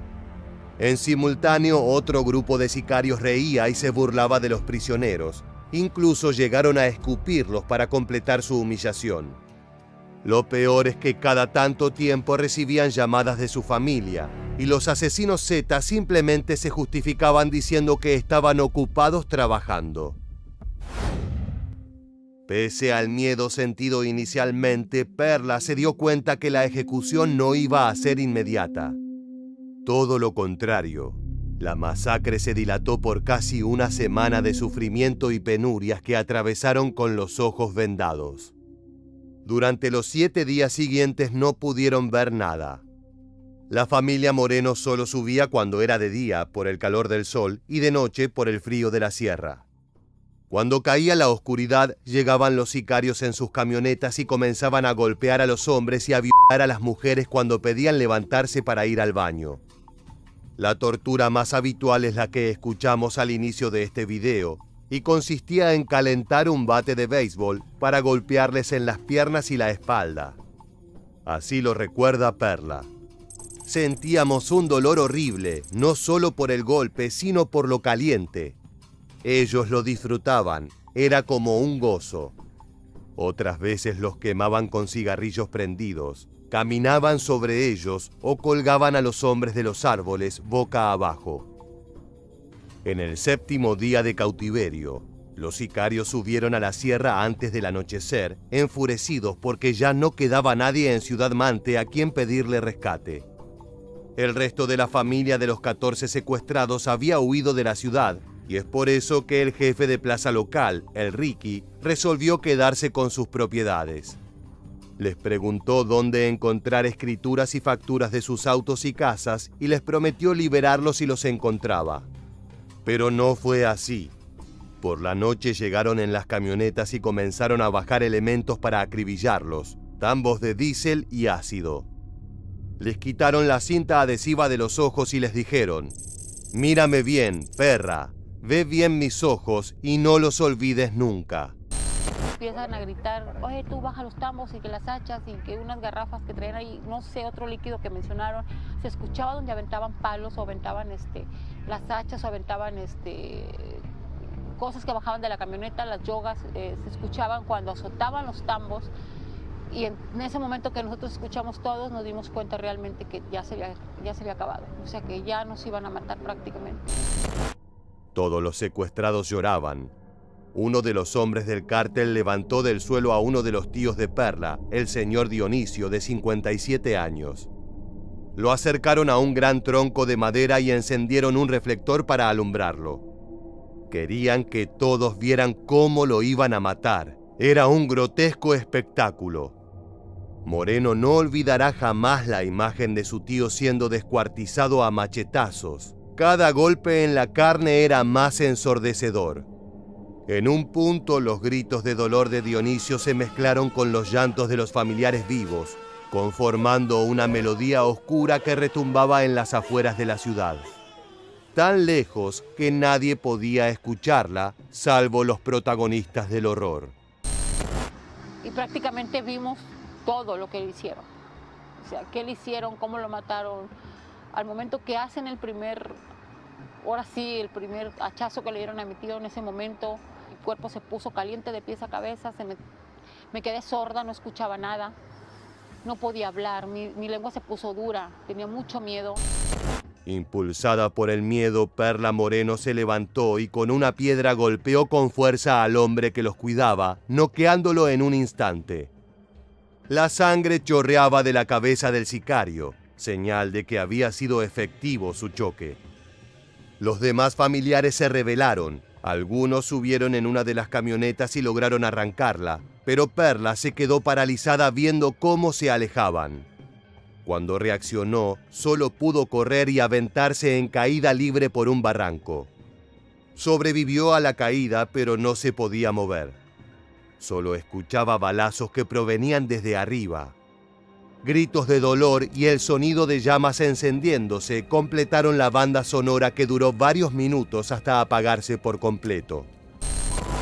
B: En simultáneo, otro grupo de sicarios reía y se burlaba de los prisioneros. Incluso llegaron a escupirlos para completar su humillación. Lo peor es que cada tanto tiempo recibían llamadas de su familia y los asesinos Z simplemente se justificaban diciendo que estaban ocupados trabajando. Pese al miedo sentido inicialmente, Perla se dio cuenta que la ejecución no iba a ser inmediata. Todo lo contrario, la masacre se dilató por casi una semana de sufrimiento y penurias que atravesaron con los ojos vendados. Durante los 7 días siguientes no pudieron ver nada. La familia Moreno solo subía cuando era de día por el calor del sol y de noche por el frío de la sierra. Cuando caía la oscuridad, llegaban los sicarios en sus camionetas y comenzaban a golpear a los hombres y a violar a las mujeres cuando pedían levantarse para ir al baño. La tortura más habitual es la que escuchamos al inicio de este video y consistía en calentar un bate de béisbol para golpearles en las piernas y la espalda. Así lo recuerda Perla. Sentíamos un dolor horrible, no solo por el golpe, sino por lo caliente. Ellos lo disfrutaban, era como un gozo. Otras veces los quemaban con cigarrillos prendidos, caminaban sobre ellos o colgaban a los hombres de los árboles boca abajo. En el 7º día de cautiverio, los sicarios subieron a la sierra antes del anochecer, enfurecidos porque ya no quedaba nadie en Ciudad Mante a quien pedirle rescate. El resto de la familia de los 14 secuestrados había huido de la ciudad, y es por eso que el jefe de plaza local, el Ricky, resolvió quedarse con sus propiedades. Les preguntó dónde encontrar escrituras y facturas de sus autos y casas y les prometió liberarlos si los encontraba. Pero no fue así. Por la noche llegaron en las camionetas y comenzaron a bajar elementos para acribillarlos, tambos de diésel y ácido. Les quitaron la cinta adhesiva de los ojos y les dijeron: «Mírame bien, perra, ve bien mis ojos y no los olvides nunca».
J: Empiezan a gritar: «Oye, tú baja los tambos y que las hachas y que unas garrafas que traen ahí, no sé, otro líquido que mencionaron». Se escuchaba donde aventaban palos o aventaban las hachas o aventaban cosas que bajaban de la camioneta, las yogas, se escuchaban cuando azotaban los tambos. Y en ese momento que nosotros escuchamos todos, nos dimos cuenta realmente que ya se había acabado. O sea, que ya nos iban a matar prácticamente.
B: Todos los secuestrados lloraban. Uno de los hombres del cártel levantó del suelo a uno de los tíos de Perla, el señor Dionisio, de 57 años. Lo acercaron a un gran tronco de madera y encendieron un reflector para alumbrarlo. Querían que todos vieran cómo lo iban a matar. Era un grotesco espectáculo. Moreno no olvidará jamás la imagen de su tío siendo descuartizado a machetazos. Cada golpe en la carne era más ensordecedor. En un punto, los gritos de dolor de Dionisio se mezclaron con los llantos de los familiares vivos, conformando una melodía oscura que retumbaba en las afueras de la ciudad. Tan lejos que nadie podía escucharla, salvo los protagonistas del horror.
J: Y prácticamente vimos todo lo que le hicieron. O sea, qué le hicieron, cómo lo mataron. Al momento que hacen el primer hachazo que le dieron a mi tío, en ese momento mi cuerpo se puso caliente de pies a cabeza, me quedé sorda, no escuchaba nada, no podía hablar, mi lengua se puso dura, tenía mucho miedo.
B: Impulsada por el miedo, Perla Moreno se levantó y con una piedra golpeó con fuerza al hombre que los cuidaba, noqueándolo en un instante. La sangre chorreaba de la cabeza del sicario, señal de que había sido efectivo su choque. Los demás familiares se rebelaron. Algunos subieron en una de las camionetas y lograron arrancarla, pero Perla se quedó paralizada viendo cómo se alejaban. Cuando reaccionó, solo pudo correr y aventarse en caída libre por un barranco. Sobrevivió a la caída, pero no se podía mover. Solo escuchaba balazos que provenían desde arriba. Gritos de dolor y el sonido de llamas encendiéndose completaron la banda sonora que duró varios minutos hasta apagarse por completo.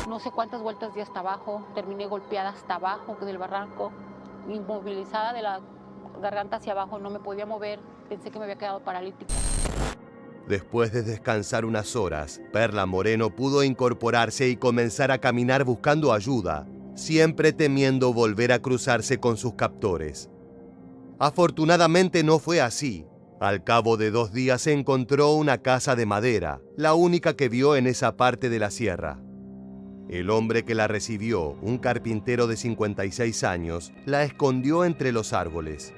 J: No sé cuántas vueltas di hasta abajo, terminé golpeada hasta abajo del barranco, inmovilizada de la garganta hacia abajo, no me podía mover, pensé que me había quedado paralítica.
B: Después de descansar unas horas, Perla Moreno pudo incorporarse y comenzar a caminar buscando ayuda, siempre temiendo volver a cruzarse con sus captores. Afortunadamente no fue así. Al cabo de 2 días se encontró una casa de madera, la única que vio en esa parte de la sierra. El hombre que la recibió, un carpintero de 56 años, la escondió entre los árboles.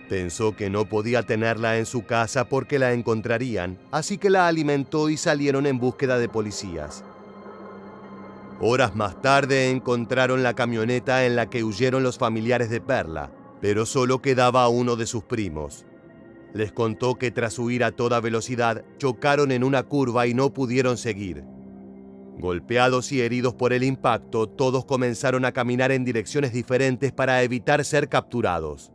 B: Pensó que no podía tenerla en su casa porque la encontrarían, así que la alimentó y salieron en búsqueda de policías. Horas más tarde encontraron la camioneta en la que huyeron los familiares de Perla, pero solo quedaba uno de sus primos. Les contó que tras huir a toda velocidad, chocaron en una curva y no pudieron seguir. Golpeados y heridos por el impacto, todos comenzaron a caminar en direcciones diferentes para evitar ser capturados.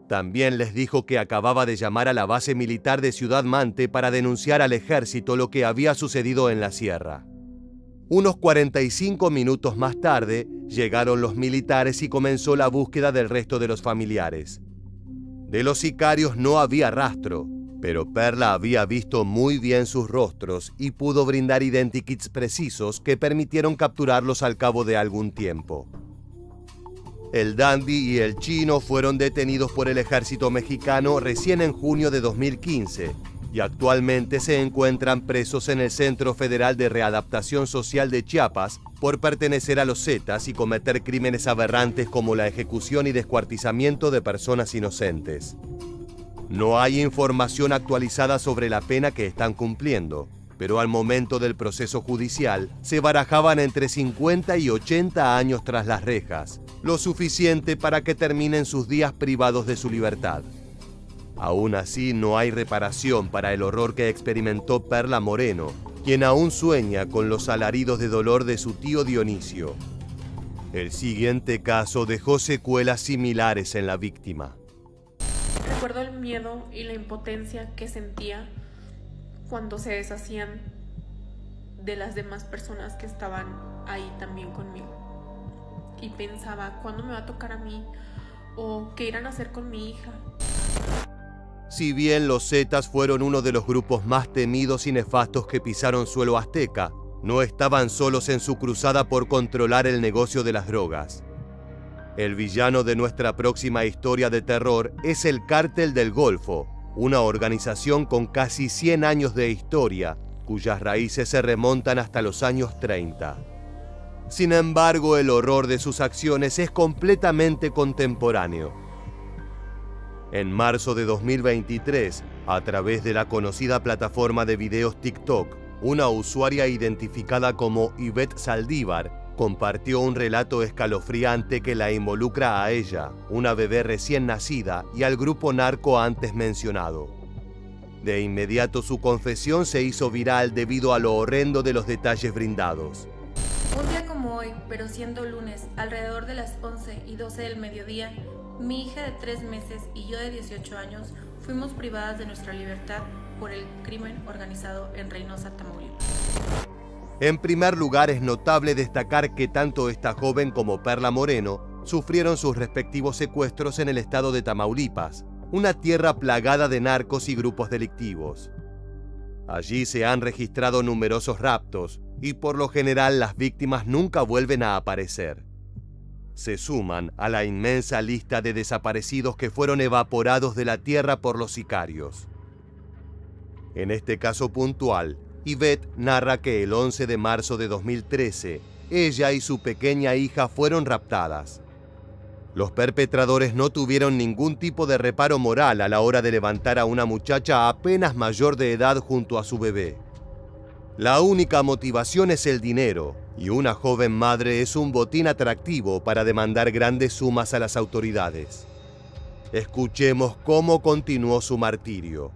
B: También les dijo que acababa de llamar a la base militar de Ciudad Mante para denunciar al ejército lo que había sucedido en la sierra. Unos 45 minutos más tarde, llegaron los militares y comenzó la búsqueda del resto de los familiares. De los sicarios no había rastro, pero Perla había visto muy bien sus rostros y pudo brindar identikits precisos que permitieron capturarlos al cabo de algún tiempo. El dandy y el chino fueron detenidos por el ejército mexicano recién en junio de 2015 y actualmente se encuentran presos en el Centro Federal de Readaptación Social de Chiapas por pertenecer a los Zetas y cometer crímenes aberrantes como la ejecución y descuartizamiento de personas inocentes. No hay información actualizada sobre la pena que están cumpliendo, pero al momento del proceso judicial se barajaban entre 50 y 80 años tras las rejas, lo suficiente para que terminen sus días privados de su libertad. Aún así, no hay reparación para el horror que experimentó Perla Moreno, quien aún sueña con los alaridos de dolor de su tío Dionisio. El siguiente caso dejó secuelas similares en la víctima.
K: Recuerdo el miedo y la impotencia que sentía cuando se deshacían de las demás personas que estaban ahí también conmigo. Y pensaba, ¿cuándo me va a tocar a mí? ¿O qué irán a hacer con mi hija?
B: Si bien los Zetas fueron uno de los grupos más temidos y nefastos que pisaron suelo azteca, no estaban solos en su cruzada por controlar el negocio de las drogas. El villano de nuestra próxima historia de terror es el Cártel del Golfo, una organización con casi 100 años de historia, cuyas raíces se remontan hasta los años 30. Sin embargo, el horror de sus acciones es completamente contemporáneo. En marzo de 2023, a través de la conocida plataforma de videos TikTok, una usuaria identificada como Ivette Saldívar compartió un relato escalofriante que la involucra a ella, una bebé recién nacida, y al grupo narco antes mencionado. De inmediato su confesión se hizo viral debido a lo horrendo de los detalles brindados.
K: Un día como hoy, pero siendo lunes, alrededor de las 11 y 12 del mediodía, mi hija de 3 meses y yo de 18 años fuimos privadas de nuestra libertad por el crimen organizado en Reynosa, Tamaulipas.
B: En primer lugar, es notable destacar que tanto esta joven como Perla Moreno sufrieron sus respectivos secuestros en el estado de Tamaulipas, una tierra plagada de narcos y grupos delictivos. Allí se han registrado numerosos raptos y por lo general las víctimas nunca vuelven a aparecer. Se suman a la inmensa lista de desaparecidos que fueron evaporados de la tierra por los sicarios. En este caso puntual, Ivette narra que el 11 de marzo de 2013, ella y su pequeña hija fueron raptadas. Los perpetradores no tuvieron ningún tipo de reparo moral a la hora de levantar a una muchacha apenas mayor de edad junto a su bebé. La única motivación es el dinero, y una joven madre es un botín atractivo para demandar grandes sumas a las autoridades. Escuchemos cómo continuó su martirio.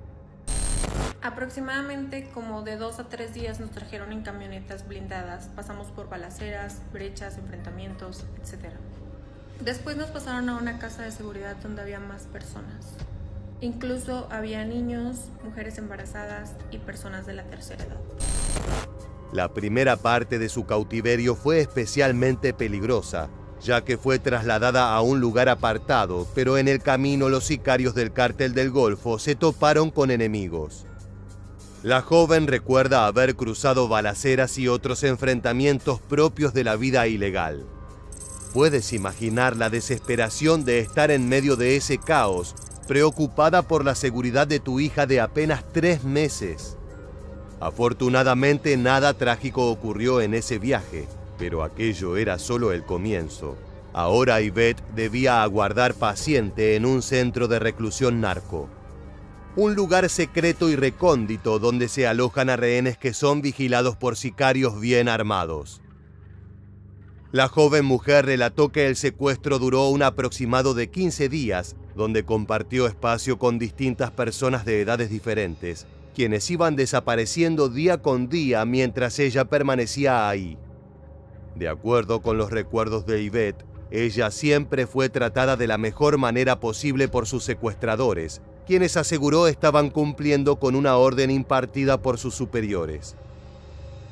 K: Aproximadamente como de 2 a 3 días nos trajeron en camionetas blindadas, pasamos por balaceras, brechas, enfrentamientos, etc. Después nos pasaron a una casa de seguridad donde había más personas. Incluso había niños, mujeres embarazadas y personas de la tercera edad.
B: La primera parte de su cautiverio fue especialmente peligrosa, ya que fue trasladada a un lugar apartado, pero en el camino los sicarios del Cártel del Golfo se toparon con enemigos. La joven recuerda haber cruzado balaceras y otros enfrentamientos propios de la vida ilegal. Puedes imaginar la desesperación de estar en medio de ese caos, preocupada por la seguridad de tu hija de apenas 3 meses. Afortunadamente nada trágico ocurrió en ese viaje, pero aquello era solo el comienzo. Ahora Ivette debía aguardar paciente en un centro de reclusión narco. Un lugar secreto y recóndito donde se alojan a rehenes que son vigilados por sicarios bien armados. La joven mujer relató que el secuestro duró un aproximado de 15 días, donde compartió espacio con distintas personas de edades diferentes, quienes iban desapareciendo día con día mientras ella permanecía ahí. De acuerdo con los recuerdos de Ivette, ella siempre fue tratada de la mejor manera posible por sus secuestradores, quienes aseguró estaban cumpliendo con una orden impartida por sus superiores.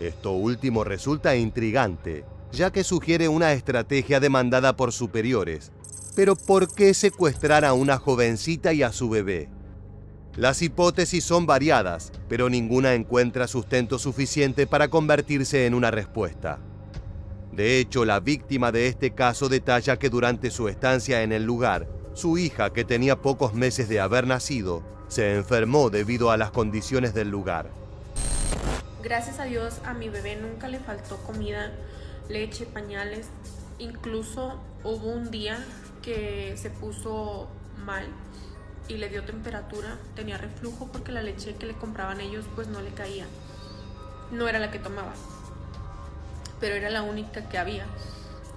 B: Esto último resulta intrigante, ya que sugiere una estrategia demandada por superiores. Pero ¿por qué secuestrar a una jovencita y a su bebé? Las hipótesis son variadas, pero ninguna encuentra sustento suficiente para convertirse en una respuesta. De hecho, la víctima de este caso detalla que durante su estancia en el lugar, su hija, que tenía pocos meses de haber nacido, se enfermó debido a las condiciones del lugar.
K: Gracias a Dios, a mi bebé nunca le faltó comida, leche, pañales. Incluso hubo un día que se puso mal y le dio temperatura, tenía reflujo porque la leche que le compraban ellos pues no le caía. No era la que tomaba, pero era la única que había.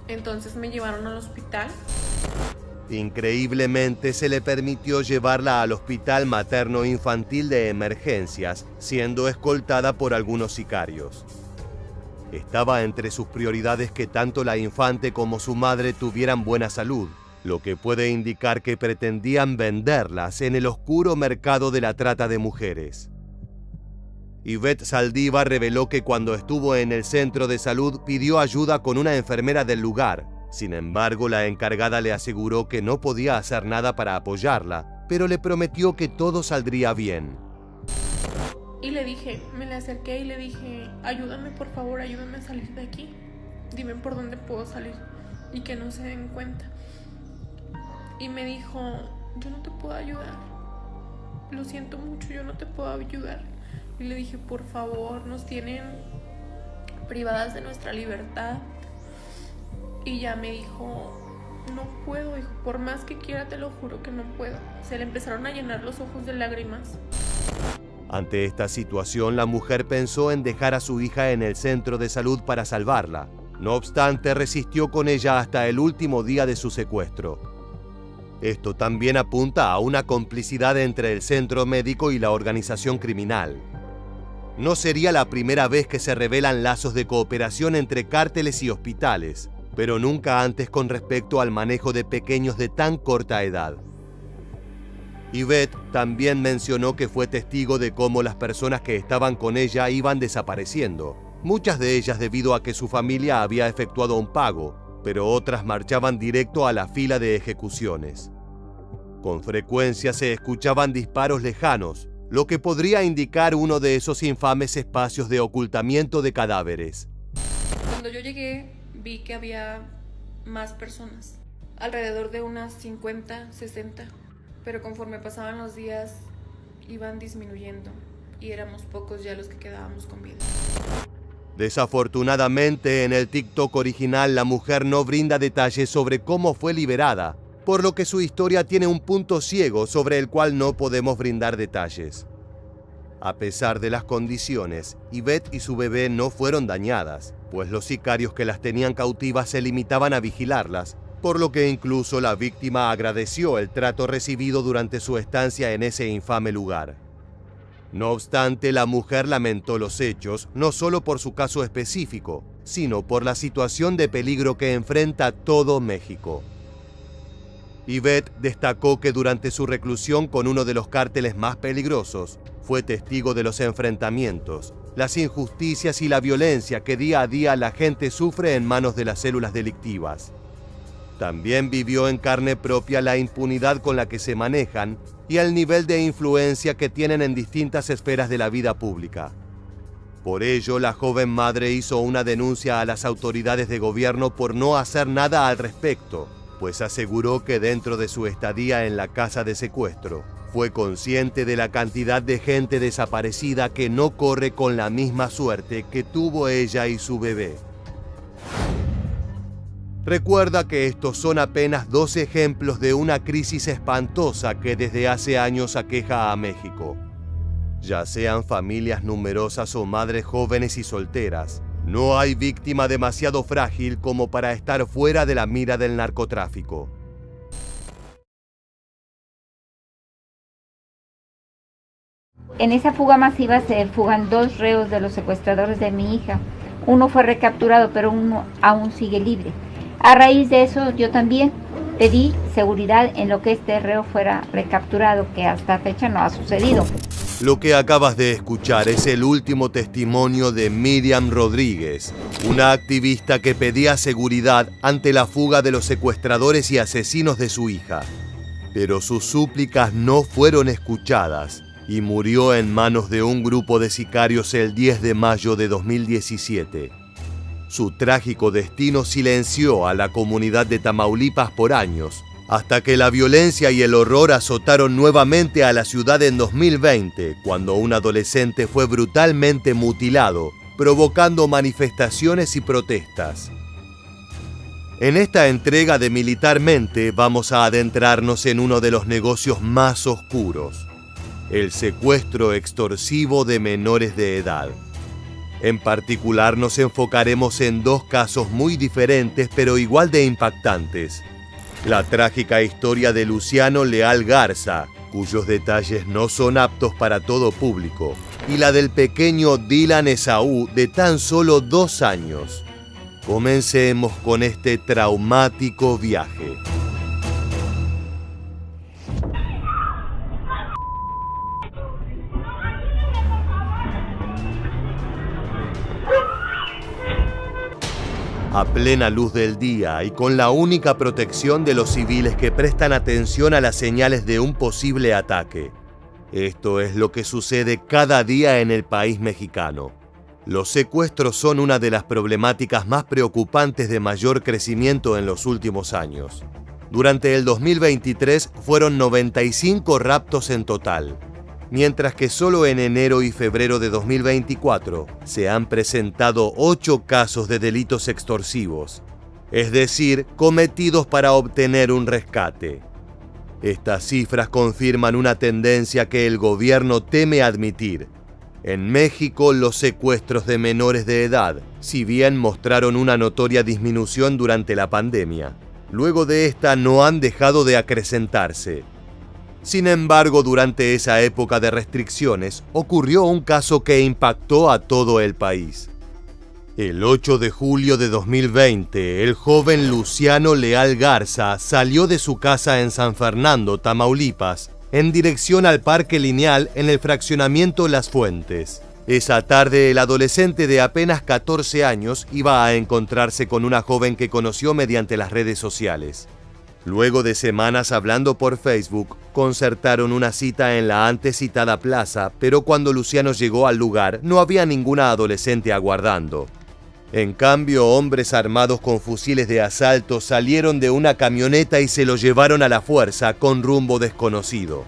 K: Entonces me llevaron al hospital.
B: Increíblemente se le permitió llevarla al Hospital Materno Infantil de Emergencias, siendo escoltada por algunos sicarios. Estaba entre sus prioridades que tanto la infante como su madre tuvieran buena salud, lo que puede indicar que pretendían venderlas en el oscuro mercado de la trata de mujeres. Ivette Saldívar reveló que cuando estuvo en el centro de salud pidió ayuda con una enfermera del lugar. Sin embargo, la encargada le aseguró que no podía hacer nada para apoyarla, pero le prometió que todo saldría bien.
K: Y le dije, me le acerqué y le dije, ayúdame por favor, ayúdame a salir de aquí. Dime por dónde puedo salir y que no se den cuenta. Y me dijo, yo no te puedo ayudar. Lo siento mucho, yo no te puedo ayudar. Y le dije, por favor, nos tienen privadas de nuestra libertad. Y ya me dijo, no puedo, hijo, por más que quiera te lo juro que no puedo. Se le empezaron a llenar los ojos de lágrimas.
B: Ante esta situación, la mujer pensó en dejar a su hija en el centro de salud para salvarla. No obstante, resistió con ella hasta el último día de su secuestro. Esto también apunta a una complicidad entre el centro médico y la organización criminal. No sería la primera vez que se revelan lazos de cooperación entre cárteles y hospitales, pero nunca antes con respecto al manejo de pequeños de tan corta edad. Ivette también mencionó que fue testigo de cómo las personas que estaban con ella iban desapareciendo, muchas de ellas debido a que su familia había efectuado un pago, pero otras marchaban directo a la fila de ejecuciones. Con frecuencia se escuchaban disparos lejanos, lo que podría indicar uno de esos infames espacios de ocultamiento de cadáveres.
K: Cuando yo llegué, vi que había más personas, alrededor de unas 50, 60, pero conforme pasaban los días iban disminuyendo y éramos pocos ya los que quedábamos con vida.
B: Desafortunadamente, en el TikTok original la mujer no brinda detalles sobre cómo fue liberada, por lo que su historia tiene un punto ciego sobre el cual no podemos brindar detalles. A pesar de las condiciones, Ivette y su bebé no fueron dañadas, pues los sicarios que las tenían cautivas se limitaban a vigilarlas, por lo que incluso la víctima agradeció el trato recibido durante su estancia en ese infame lugar. No obstante, la mujer lamentó los hechos no solo por su caso específico, sino por la situación de peligro que enfrenta todo México. Ivette destacó que durante su reclusión con uno de los cárteles más peligrosos, fue testigo de los enfrentamientos, las injusticias y la violencia que día a día la gente sufre en manos de las células delictivas. También vivió en carne propia la impunidad con la que se manejan y el nivel de influencia que tienen en distintas esferas de la vida pública. Por ello, la joven madre hizo una denuncia a las autoridades de gobierno por no hacer nada al respecto, pues aseguró que dentro de su estadía en la casa de secuestro, fue consciente de la cantidad de gente desaparecida que no corre con la misma suerte que tuvo ella y su bebé. Recuerda que estos son apenas 2 ejemplos de una crisis espantosa que desde hace años aqueja a México. Ya sean familias numerosas o madres jóvenes y solteras, no hay víctima demasiado frágil como para estar fuera de la mira del narcotráfico.
M: En esa fuga masiva se fugan 2 reos de los secuestradores de mi hija. Uno fue recapturado, pero uno aún sigue libre. A raíz de eso, yo también pedí seguridad en lo que este reo fuera recapturado, que hasta fecha no ha sucedido.
B: Lo que acabas de escuchar es el último testimonio de Miriam Rodríguez, una activista que pedía seguridad ante la fuga de los secuestradores y asesinos de su hija. Pero sus súplicas no fueron escuchadas y murió en manos de un grupo de sicarios el 10 de mayo de 2017. Su trágico destino silenció a la comunidad de Tamaulipas por años, hasta que la violencia y el horror azotaron nuevamente a la ciudad en 2020, cuando un adolescente fue brutalmente mutilado, provocando manifestaciones y protestas. En esta entrega de Militarmente vamos a adentrarnos en uno de los negocios más oscuros, el secuestro extorsivo de menores de edad. En particular nos enfocaremos en 2 casos muy diferentes pero igual de impactantes. La trágica historia de Luciano Leal Garza, cuyos detalles no son aptos para todo público, y la del pequeño Dylan Esaú de tan solo 2 años. Comencemos con este traumático viaje. A plena luz del día y con la única protección de los civiles que prestan atención a las señales de un posible ataque. Esto es lo que sucede cada día en el país mexicano. Los secuestros son una de las problemáticas más preocupantes de mayor crecimiento en los últimos años. Durante el 2023 fueron 95 raptos en total, mientras que solo en enero y febrero de 2024 se han presentado 8 casos de delitos extorsivos, es decir, cometidos para obtener un rescate. Estas cifras confirman una tendencia que el gobierno teme admitir. En México, los secuestros de menores de edad, si bien mostraron una notoria disminución durante la pandemia, luego de esta no han dejado de acrecentarse. Sin embargo, durante esa época de restricciones, ocurrió un caso que impactó a todo el país. El 8 de julio de 2020, el joven Luciano Leal Garza salió de su casa en San Fernando, Tamaulipas, en dirección al Parque Lineal en el fraccionamiento Las Fuentes. Esa tarde, el adolescente de apenas 14 años iba a encontrarse con una joven que conoció mediante las redes sociales. Luego de semanas hablando por Facebook, concertaron una cita en la antes citada plaza, pero cuando Luciano llegó al lugar, no había ninguna adolescente aguardando. En cambio, hombres armados con fusiles de asalto salieron de una camioneta y se lo llevaron a la fuerza con rumbo desconocido.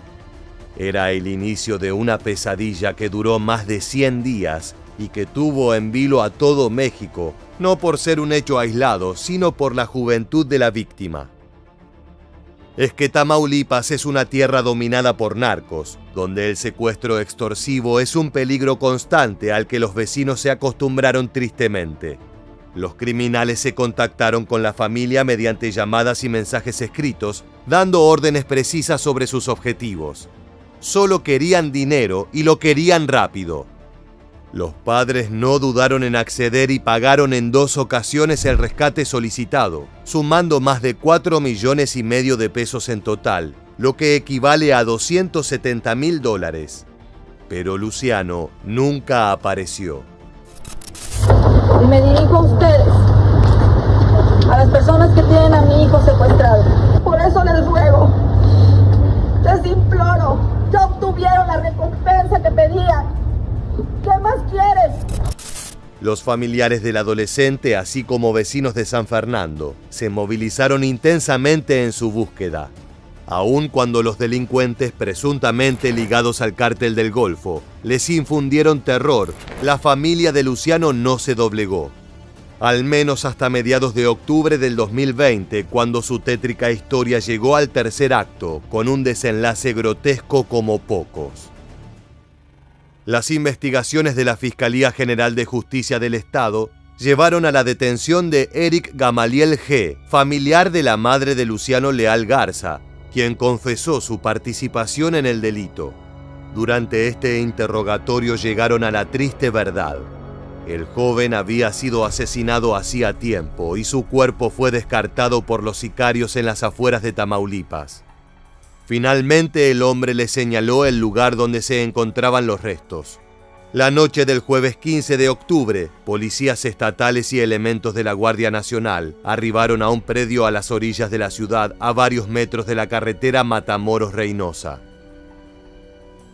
B: Era el inicio de una pesadilla que duró más de 100 días y que tuvo en vilo a todo México, no por ser un hecho aislado, sino por la juventud de la víctima. es que Tamaulipas es una tierra dominada por narcos, donde el secuestro extorsivo es un peligro constante al que los vecinos se acostumbraron tristemente. Los criminales se contactaron con la familia mediante llamadas y mensajes escritos, dando órdenes precisas sobre sus objetivos. Solo querían dinero y lo querían rápido. Los padres no dudaron en acceder y pagaron en 2 ocasiones el rescate solicitado, sumando más de 4,5 millones de pesos en total, lo que equivale a $270,000. Pero Luciano nunca apareció.
N: Y me dirijo a ustedes, a las personas que tienen a mi hijo secuestrado. Por eso les ruego, les imploro, ya obtuvieron la recompensa que pedían. ¿Qué más quieren?
B: Los familiares del adolescente, así como vecinos de San Fernando, se movilizaron intensamente en su búsqueda. Aun cuando los delincuentes, presuntamente ligados al cártel del Golfo, les infundieron terror, la familia de Luciano no se doblegó. Al menos hasta mediados de octubre del 2020, cuando su tétrica historia llegó al tercer acto, con un desenlace grotesco como pocos. Las investigaciones de la Fiscalía General de Justicia del Estado llevaron a la detención de Eric Gamaliel G., familiar de la madre de Luciano Leal Garza, quien confesó su participación en el delito. Durante este interrogatorio llegaron a la triste verdad. El joven había sido asesinado hacía tiempo y su cuerpo fue descartado por los sicarios en las afueras de Tamaulipas. Finalmente el hombre le señaló el lugar donde se encontraban los restos. La noche del jueves 15 de octubre, policías estatales y elementos de la Guardia Nacional arribaron a un predio a las orillas de la ciudad a varios metros de la carretera Matamoros-Reynosa.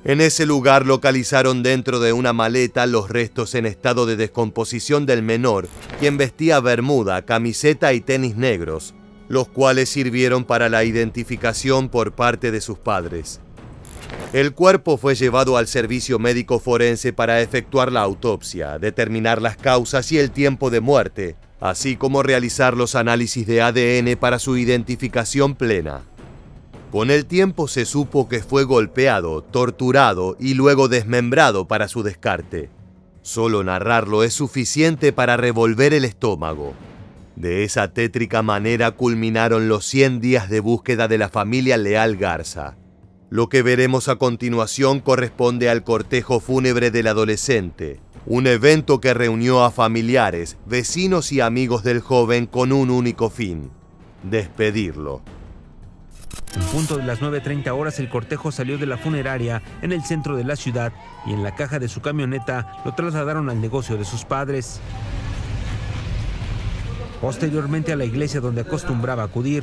B: En ese lugar localizaron dentro de una maleta los restos en estado de descomposición del menor, quien vestía bermuda, camiseta y tenis negros, los cuales sirvieron para la identificación por parte de sus padres. El cuerpo fue llevado al servicio médico forense para efectuar la autopsia, determinar las causas y el tiempo de muerte, así como realizar los análisis de ADN para su identificación plena. Con el tiempo se supo que fue golpeado, torturado y luego desmembrado para su descarte. Solo narrarlo es suficiente para revolver el estómago. De esa tétrica manera culminaron los 100 días de búsqueda de la familia Leal Garza. Lo que veremos a continuación corresponde al cortejo fúnebre del adolescente, un evento que reunió a familiares, vecinos y amigos del joven con un único fin: despedirlo.
O: En punto de las 9:30 horas, el cortejo salió de la funeraria en el centro de la ciudad y en la caja de su camioneta lo trasladaron al negocio de sus padres. Posteriormente a la iglesia donde acostumbraba acudir.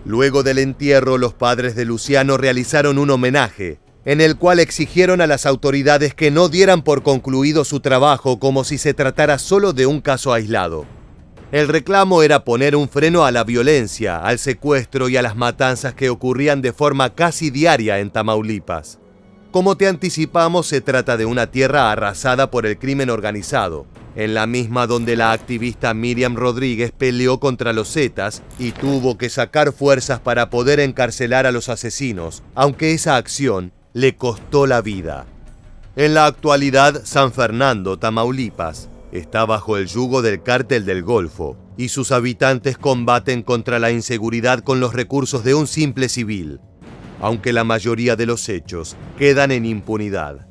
B: Luego del entierro, los padres de Luciano realizaron un homenaje, en el cual exigieron a las autoridades que no dieran por concluido su trabajo como si se tratara solo de un caso aislado. El reclamo era poner un freno a la violencia, al secuestro y a las matanzas que ocurrían de forma casi diaria en Tamaulipas. Como te anticipamos, se trata de una tierra arrasada por el crimen organizado, en la misma donde la activista Miriam Rodríguez peleó contra los Zetas y tuvo que sacar fuerzas para poder encarcelar a los asesinos, aunque esa acción le costó la vida. En la actualidad, San Fernando, Tamaulipas, está bajo el yugo del cártel del Golfo y sus habitantes combaten contra la inseguridad con los recursos de un simple civil, aunque la mayoría de los hechos quedan en impunidad.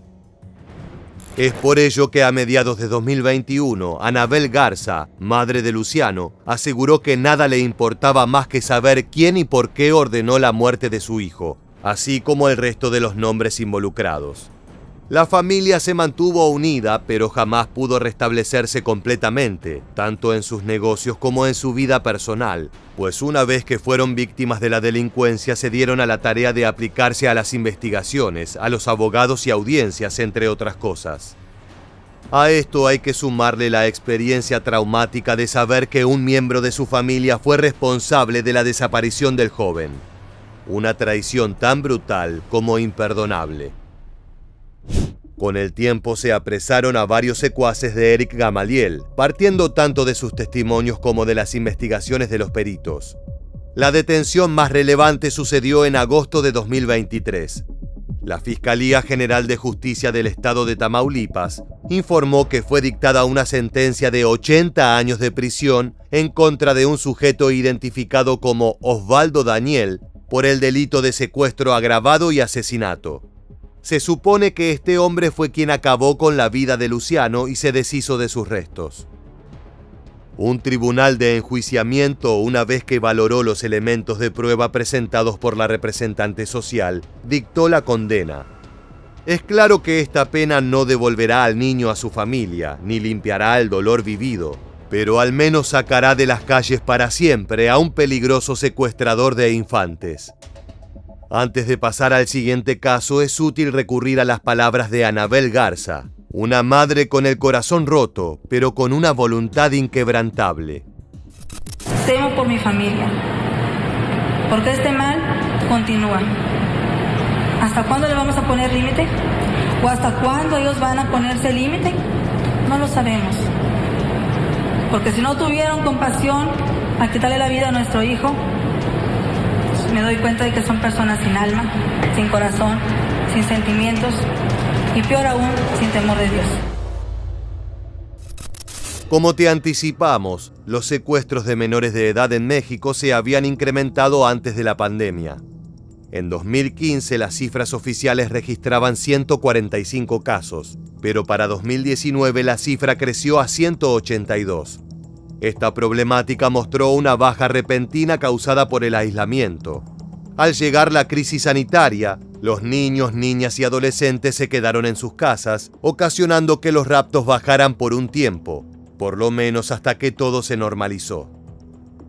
B: Es por ello que a mediados de 2021, Anabel Garza, madre de Luciano, aseguró que nada le importaba más que saber quién y por qué ordenó la muerte de su hijo, así como el resto de los nombres involucrados. La familia se mantuvo unida, pero jamás pudo restablecerse completamente, tanto en sus negocios como en su vida personal, pues una vez que fueron víctimas de la delincuencia se dieron a la tarea de aplicarse a las investigaciones, a los abogados y audiencias, entre otras cosas. A esto hay que sumarle la experiencia traumática de saber que un miembro de su familia fue responsable de la desaparición del joven. Una traición tan brutal como imperdonable. Con el tiempo se apresaron a varios secuaces de Eric Gamaliel, partiendo tanto de sus testimonios como de las investigaciones de los peritos. La detención más relevante sucedió en agosto de 2023. La Fiscalía General de Justicia del Estado de Tamaulipas informó que fue dictada una sentencia de 80 años de prisión en contra de un sujeto identificado como Osvaldo Daniel por el delito de secuestro agravado y asesinato. Se supone que este hombre fue quien acabó con la vida de Luciano y se deshizo de sus restos. Un tribunal de enjuiciamiento, una vez que valoró los elementos de prueba presentados por la representante social, dictó la condena. Es claro que esta pena no devolverá al niño a su familia, ni limpiará el dolor vivido, pero al menos sacará de las calles para siempre a un peligroso secuestrador de infantes. Antes de pasar al siguiente caso, es útil recurrir a las palabras de Anabel Garza, una madre con el corazón roto, pero con una voluntad inquebrantable.
P: Temo por mi familia, porque este mal continúa. ¿Hasta cuándo le vamos a poner límite? ¿O hasta cuándo ellos van a ponerse límite? No lo sabemos. Porque si no tuvieron compasión a quitarle la vida a nuestro hijo, me doy cuenta de que son personas sin alma, sin corazón, sin sentimientos y peor aún, sin temor de Dios.
B: Como te anticipamos, los secuestros de menores de edad en México se habían incrementado antes de la pandemia. En 2015 las cifras oficiales registraban 145 casos, pero para 2019 la cifra creció a 182. Esta problemática mostró una baja repentina causada por el aislamiento. Al llegar la crisis sanitaria, los niños, niñas y adolescentes se quedaron en sus casas, ocasionando que los raptos bajaran por un tiempo, por lo menos hasta que todo se normalizó.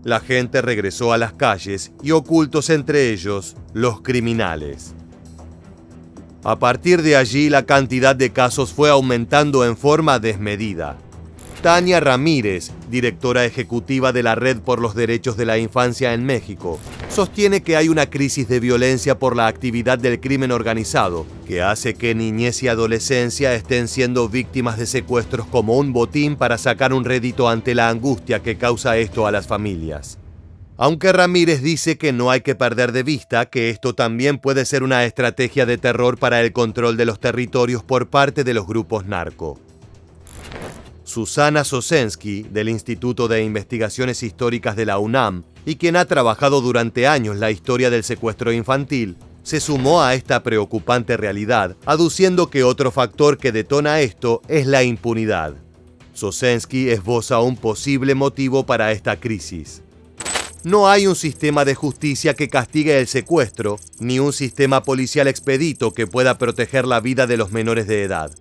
B: La gente regresó a las calles y ocultos entre ellos, los criminales. A partir de allí, la cantidad de casos fue aumentando en forma desmedida. Tania Ramírez, directora ejecutiva de la Red por los Derechos de la Infancia en México, sostiene que hay una crisis de violencia por la actividad del crimen organizado, que hace que niñez y adolescencia estén siendo víctimas de secuestros como un botín para sacar un rédito ante la angustia que causa esto a las familias. Aunque Ramírez dice que no hay que perder de vista que esto también puede ser una estrategia de terror para el control de los territorios por parte de los grupos narco. Susana Sosensky, del Instituto de Investigaciones Históricas de la UNAM, y quien ha trabajado durante años la historia del secuestro infantil, se sumó a esta preocupante realidad, aduciendo que otro factor que detona esto es la impunidad. Sosensky esboza un posible motivo para esta crisis. No hay un sistema de justicia que castigue el secuestro, ni un sistema policial expedito que pueda proteger la vida de los menores de edad.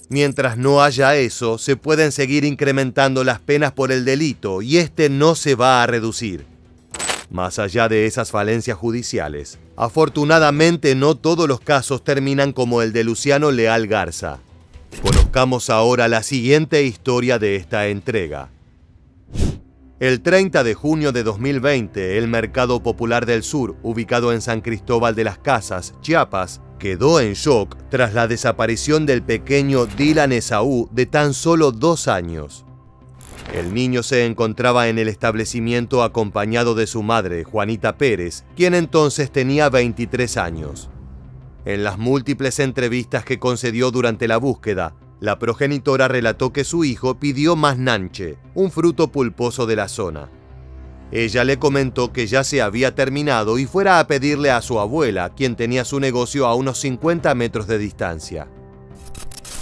B: Mientras no haya eso, se pueden seguir incrementando las penas por el delito y este no se va a reducir. Más allá de esas falencias judiciales, afortunadamente no todos los casos terminan como el de Luciano Leal Garza. Conozcamos ahora la siguiente historia de esta entrega. El 30 de junio de 2020, el Mercado Popular del Sur, ubicado en San Cristóbal de las Casas, Chiapas, quedó en shock tras la desaparición del pequeño Dylan Esaú de tan solo 2 años. El niño se encontraba en el establecimiento acompañado de su madre, Juanita Pérez, quien entonces tenía 23 años. En las múltiples entrevistas que concedió durante la búsqueda, la progenitora relató que su hijo pidió más nanche, un fruto pulposo de la zona. Ella le comentó que ya se había terminado y fuera a pedirle a su abuela, quien tenía su negocio a unos 50 metros de distancia.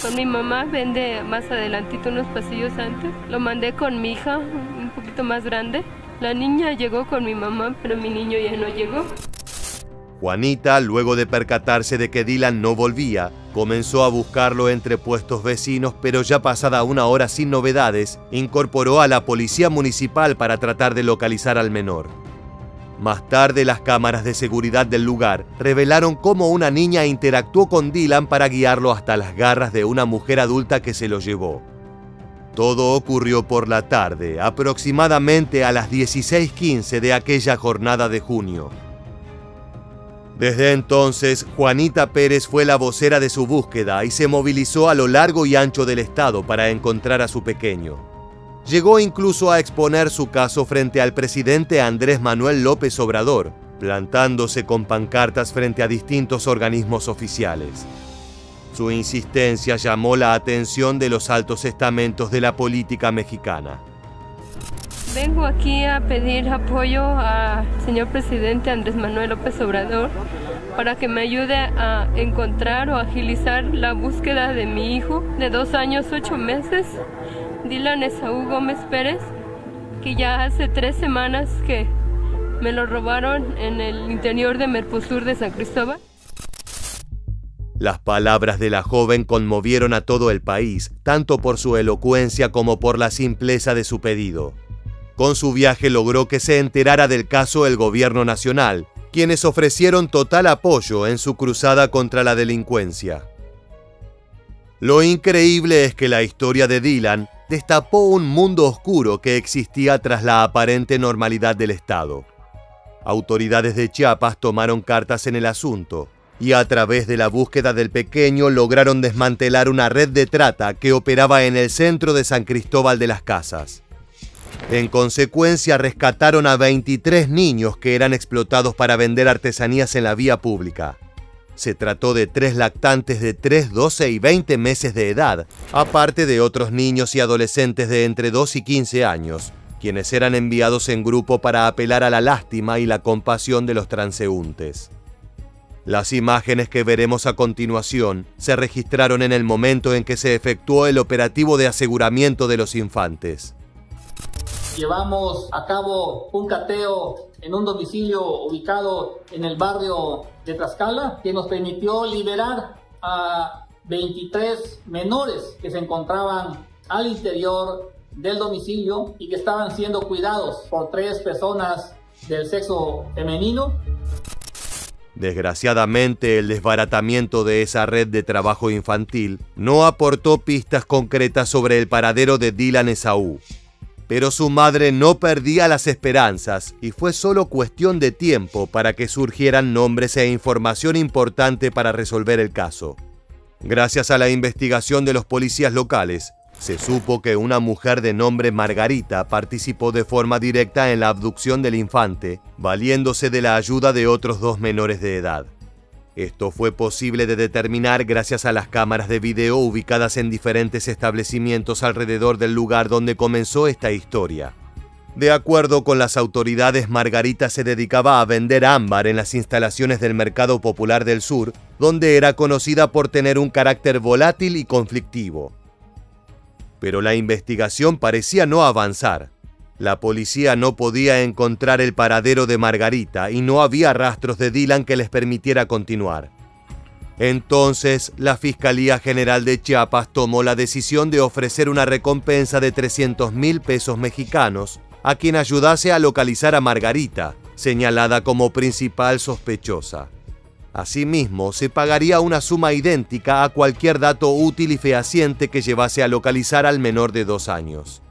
Q: Con mi mamá vende más adelantito, unos pasillos antes. Lo mandé con mi hija, un poquito más grande. La niña llegó con mi mamá, pero mi niño ya no llegó.
B: Juanita, luego de percatarse de que Dylan no volvía, comenzó a buscarlo entre puestos vecinos, pero ya pasada 1 hora sin novedades, incorporó a la policía municipal para tratar de localizar al menor. Más tarde, las cámaras de seguridad del lugar revelaron cómo una niña interactuó con Dylan para guiarlo hasta las garras de una mujer adulta que se lo llevó. Todo ocurrió por la tarde, aproximadamente a las 16:15 de aquella jornada de junio. Desde entonces, Juanita Pérez fue la vocera de su búsqueda y se movilizó a lo largo y ancho del estado para encontrar a su pequeño. Llegó incluso a exponer su caso frente al presidente Andrés Manuel López Obrador, plantándose con pancartas frente a distintos organismos oficiales. Su insistencia llamó la atención de los altos estamentos de la política mexicana.
Q: Vengo aquí a pedir apoyo al señor presidente Andrés Manuel López Obrador para que me ayude a encontrar o agilizar la búsqueda de mi hijo de 2 años 8 meses, Dylan Esaú Gómez Pérez, que ya hace 3 semanas que me lo robaron en el interior de Mercosur de San Cristóbal.
B: Las palabras de la joven conmovieron a todo el país, tanto por su elocuencia como por la simpleza de su pedido. Con su viaje logró que se enterara del caso el gobierno nacional, quienes ofrecieron total apoyo en su cruzada contra la delincuencia. Lo increíble es que la historia de Dylan destapó un mundo oscuro que existía tras la aparente normalidad del Estado. Autoridades de Chiapas tomaron cartas en el asunto y a través de la búsqueda del pequeño lograron desmantelar una red de trata que operaba en el centro de San Cristóbal de las Casas. En consecuencia, rescataron a 23 niños que eran explotados para vender artesanías en la vía pública. Se trató de 3 lactantes de 3, 12 y 20 meses de edad, aparte de otros niños y adolescentes de entre 2 y 15 años, quienes eran enviados en grupo para apelar a la lástima y la compasión de los transeúntes. Las imágenes que veremos a continuación se registraron en el momento en que se efectuó el operativo de aseguramiento de los infantes.
R: Llevamos a cabo un cateo en un domicilio ubicado en el barrio de Tlaxcala, que nos permitió liberar a 23 menores que se encontraban al interior del domicilio y que estaban siendo cuidados por 3 personas del sexo femenino.
B: Desgraciadamente, el desbaratamiento de esa red de trabajo infantil no aportó pistas concretas sobre el paradero de Dylan Esaú. Pero su madre no perdía las esperanzas y fue solo cuestión de tiempo para que surgieran nombres e información importante para resolver el caso. Gracias a la investigación de los policías locales, se supo que una mujer de nombre Margarita participó de forma directa en la abducción del infante, valiéndose de la ayuda de otros 2 menores de edad. Esto fue posible de determinar gracias a las cámaras de video ubicadas en diferentes establecimientos alrededor del lugar donde comenzó esta historia. De acuerdo con las autoridades, Margarita se dedicaba a vender ámbar en las instalaciones del Mercado Popular del Sur, donde era conocida por tener un carácter volátil y conflictivo. Pero la investigación parecía no avanzar. La policía no podía encontrar el paradero de Margarita y no había rastros de Dylan que les permitiera continuar. Entonces, la Fiscalía General de Chiapas tomó la decisión de ofrecer una recompensa de 300,000 pesos mexicanos a quien ayudase a localizar a Margarita, señalada como principal sospechosa. Asimismo, se pagaría una suma idéntica a cualquier dato útil y fehaciente que llevase a localizar al menor de 2 años.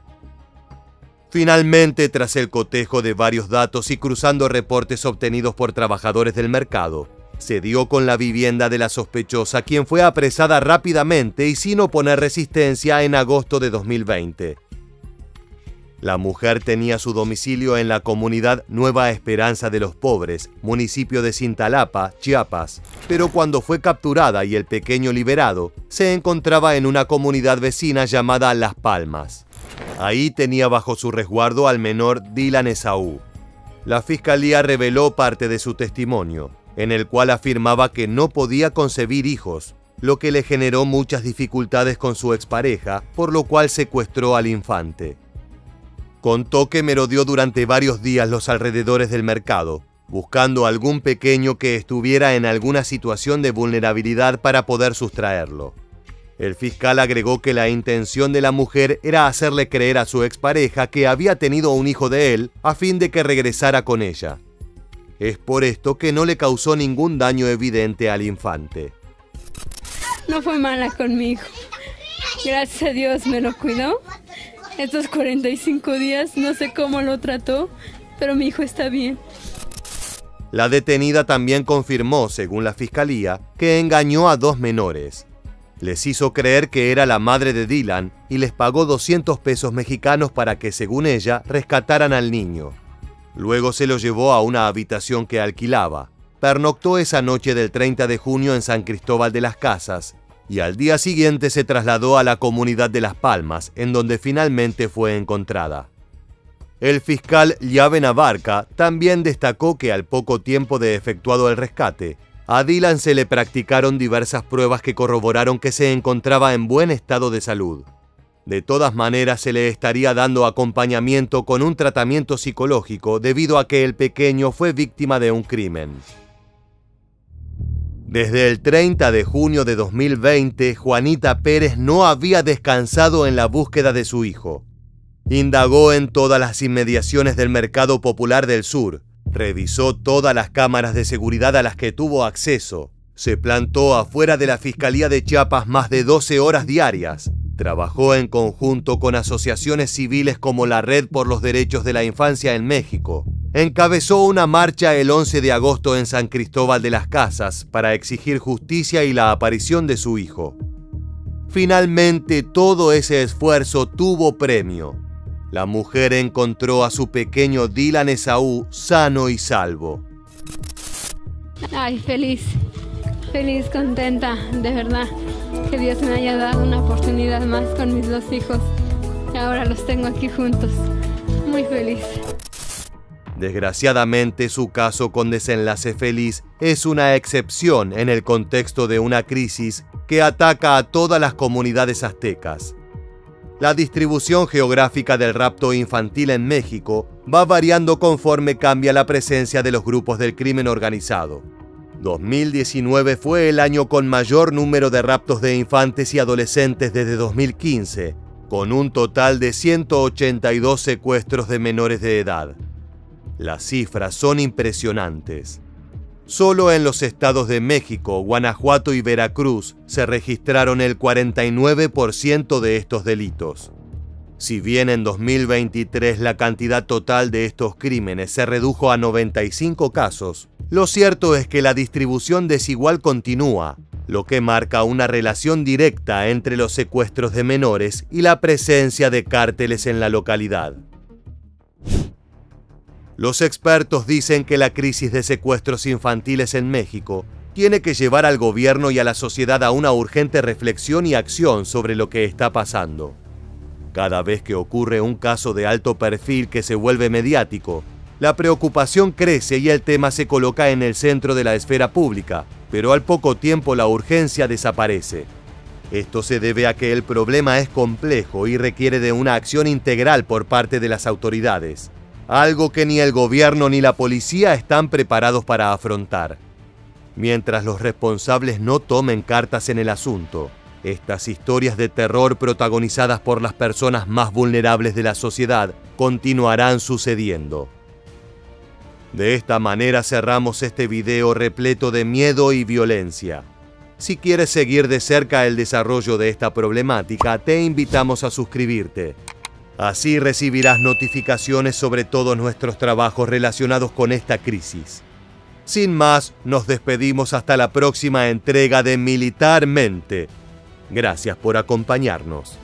B: Finalmente, tras el cotejo de varios datos y cruzando reportes obtenidos por trabajadores del mercado, se dio con la vivienda de la sospechosa, quien fue apresada rápidamente y sin oponer resistencia en agosto de 2020. La mujer tenía su domicilio en la comunidad Nueva Esperanza de los Pobres, municipio de Cintalapa, Chiapas, pero cuando fue capturada y el pequeño liberado, se encontraba en una comunidad vecina llamada Las Palmas. Ahí tenía bajo su resguardo al menor Dylan Esaú. La fiscalía reveló parte de su testimonio, en el cual afirmaba que no podía concebir hijos, lo que le generó muchas dificultades con su expareja, por lo cual secuestró al infante. Contó que merodeó durante varios días los alrededores del mercado, buscando algún pequeño que estuviera en alguna situación de vulnerabilidad para poder sustraerlo. El fiscal agregó que la intención de la mujer era hacerle creer a su expareja que había tenido un hijo de él a fin de que regresara con ella. Es por esto que no le causó ningún daño evidente al infante.
Q: No fue mala conmigo. Gracias a Dios me lo cuidó. Estos 45 días no sé cómo lo trató, pero mi hijo está bien.
B: La detenida también confirmó, según la fiscalía, que engañó a 2 menores. Les hizo creer que era la madre de Dylan y les pagó 200 pesos mexicanos para que, según ella, rescataran al niño. Luego se lo llevó a una habitación que alquilaba. Pernoctó esa noche del 30 de junio en San Cristóbal de las Casas y al día siguiente se trasladó a la comunidad de Las Palmas, en donde finalmente fue encontrada. El fiscal Llave Navarca también destacó que al poco tiempo de efectuado el rescate, a Dylan se le practicaron diversas pruebas que corroboraron que se encontraba en buen estado de salud. De todas maneras, se le estaría dando acompañamiento con un tratamiento psicológico debido a que el pequeño fue víctima de un crimen. Desde el 30 de junio de 2020, Juanita Pérez no había descansado en la búsqueda de su hijo. Indagó en todas las inmediaciones del Mercado Popular del Sur, revisó todas las cámaras de seguridad a las que tuvo acceso, se plantó afuera de la Fiscalía de Chiapas más de 12 horas diarias, trabajó en conjunto con asociaciones civiles como la Red por los Derechos de la Infancia en México, encabezó una marcha el 11 de agosto en San Cristóbal de las Casas para exigir justicia y la aparición de su hijo. Finalmente, todo ese esfuerzo tuvo premio. La mujer encontró a su pequeño Dylan Esaú sano y salvo.
Q: Ay, feliz, contenta, de verdad, que Dios me haya dado una oportunidad más con mis 2 hijos. Y ahora los tengo aquí juntos, muy feliz.
B: Desgraciadamente, su caso con desenlace feliz es una excepción en el contexto de una crisis que ataca a todas las comunidades aztecas. La distribución geográfica del rapto infantil en México va variando conforme cambia la presencia de los grupos del crimen organizado. 2019 fue el año con mayor número de raptos de infantes y adolescentes desde 2015, con un total de 182 secuestros de menores de edad. Las cifras son impresionantes. Solo en los estados de México, Guanajuato y Veracruz se registraron el 49% de estos delitos. Si bien en 2023 la cantidad total de estos crímenes se redujo a 95 casos, lo cierto es que la distribución desigual continúa, lo que marca una relación directa entre los secuestros de menores y la presencia de cárteles en la localidad. Los expertos dicen que la crisis de secuestros infantiles en México tiene que llevar al gobierno y a la sociedad a una urgente reflexión y acción sobre lo que está pasando. Cada vez que ocurre un caso de alto perfil que se vuelve mediático, la preocupación crece y el tema se coloca en el centro de la esfera pública, pero al poco tiempo la urgencia desaparece. Esto se debe a que el problema es complejo y requiere de una acción integral por parte de las autoridades, algo que ni el gobierno ni la policía están preparados para afrontar. Mientras los responsables no tomen cartas en el asunto, estas historias de terror protagonizadas por las personas más vulnerables de la sociedad continuarán sucediendo. De esta manera cerramos este video repleto de miedo y violencia. Si quieres seguir de cerca el desarrollo de esta problemática, te invitamos a suscribirte. Así recibirás notificaciones sobre todos nuestros trabajos relacionados con esta crisis. Sin más, nos despedimos hasta la próxima entrega de Militarmente. Gracias por acompañarnos.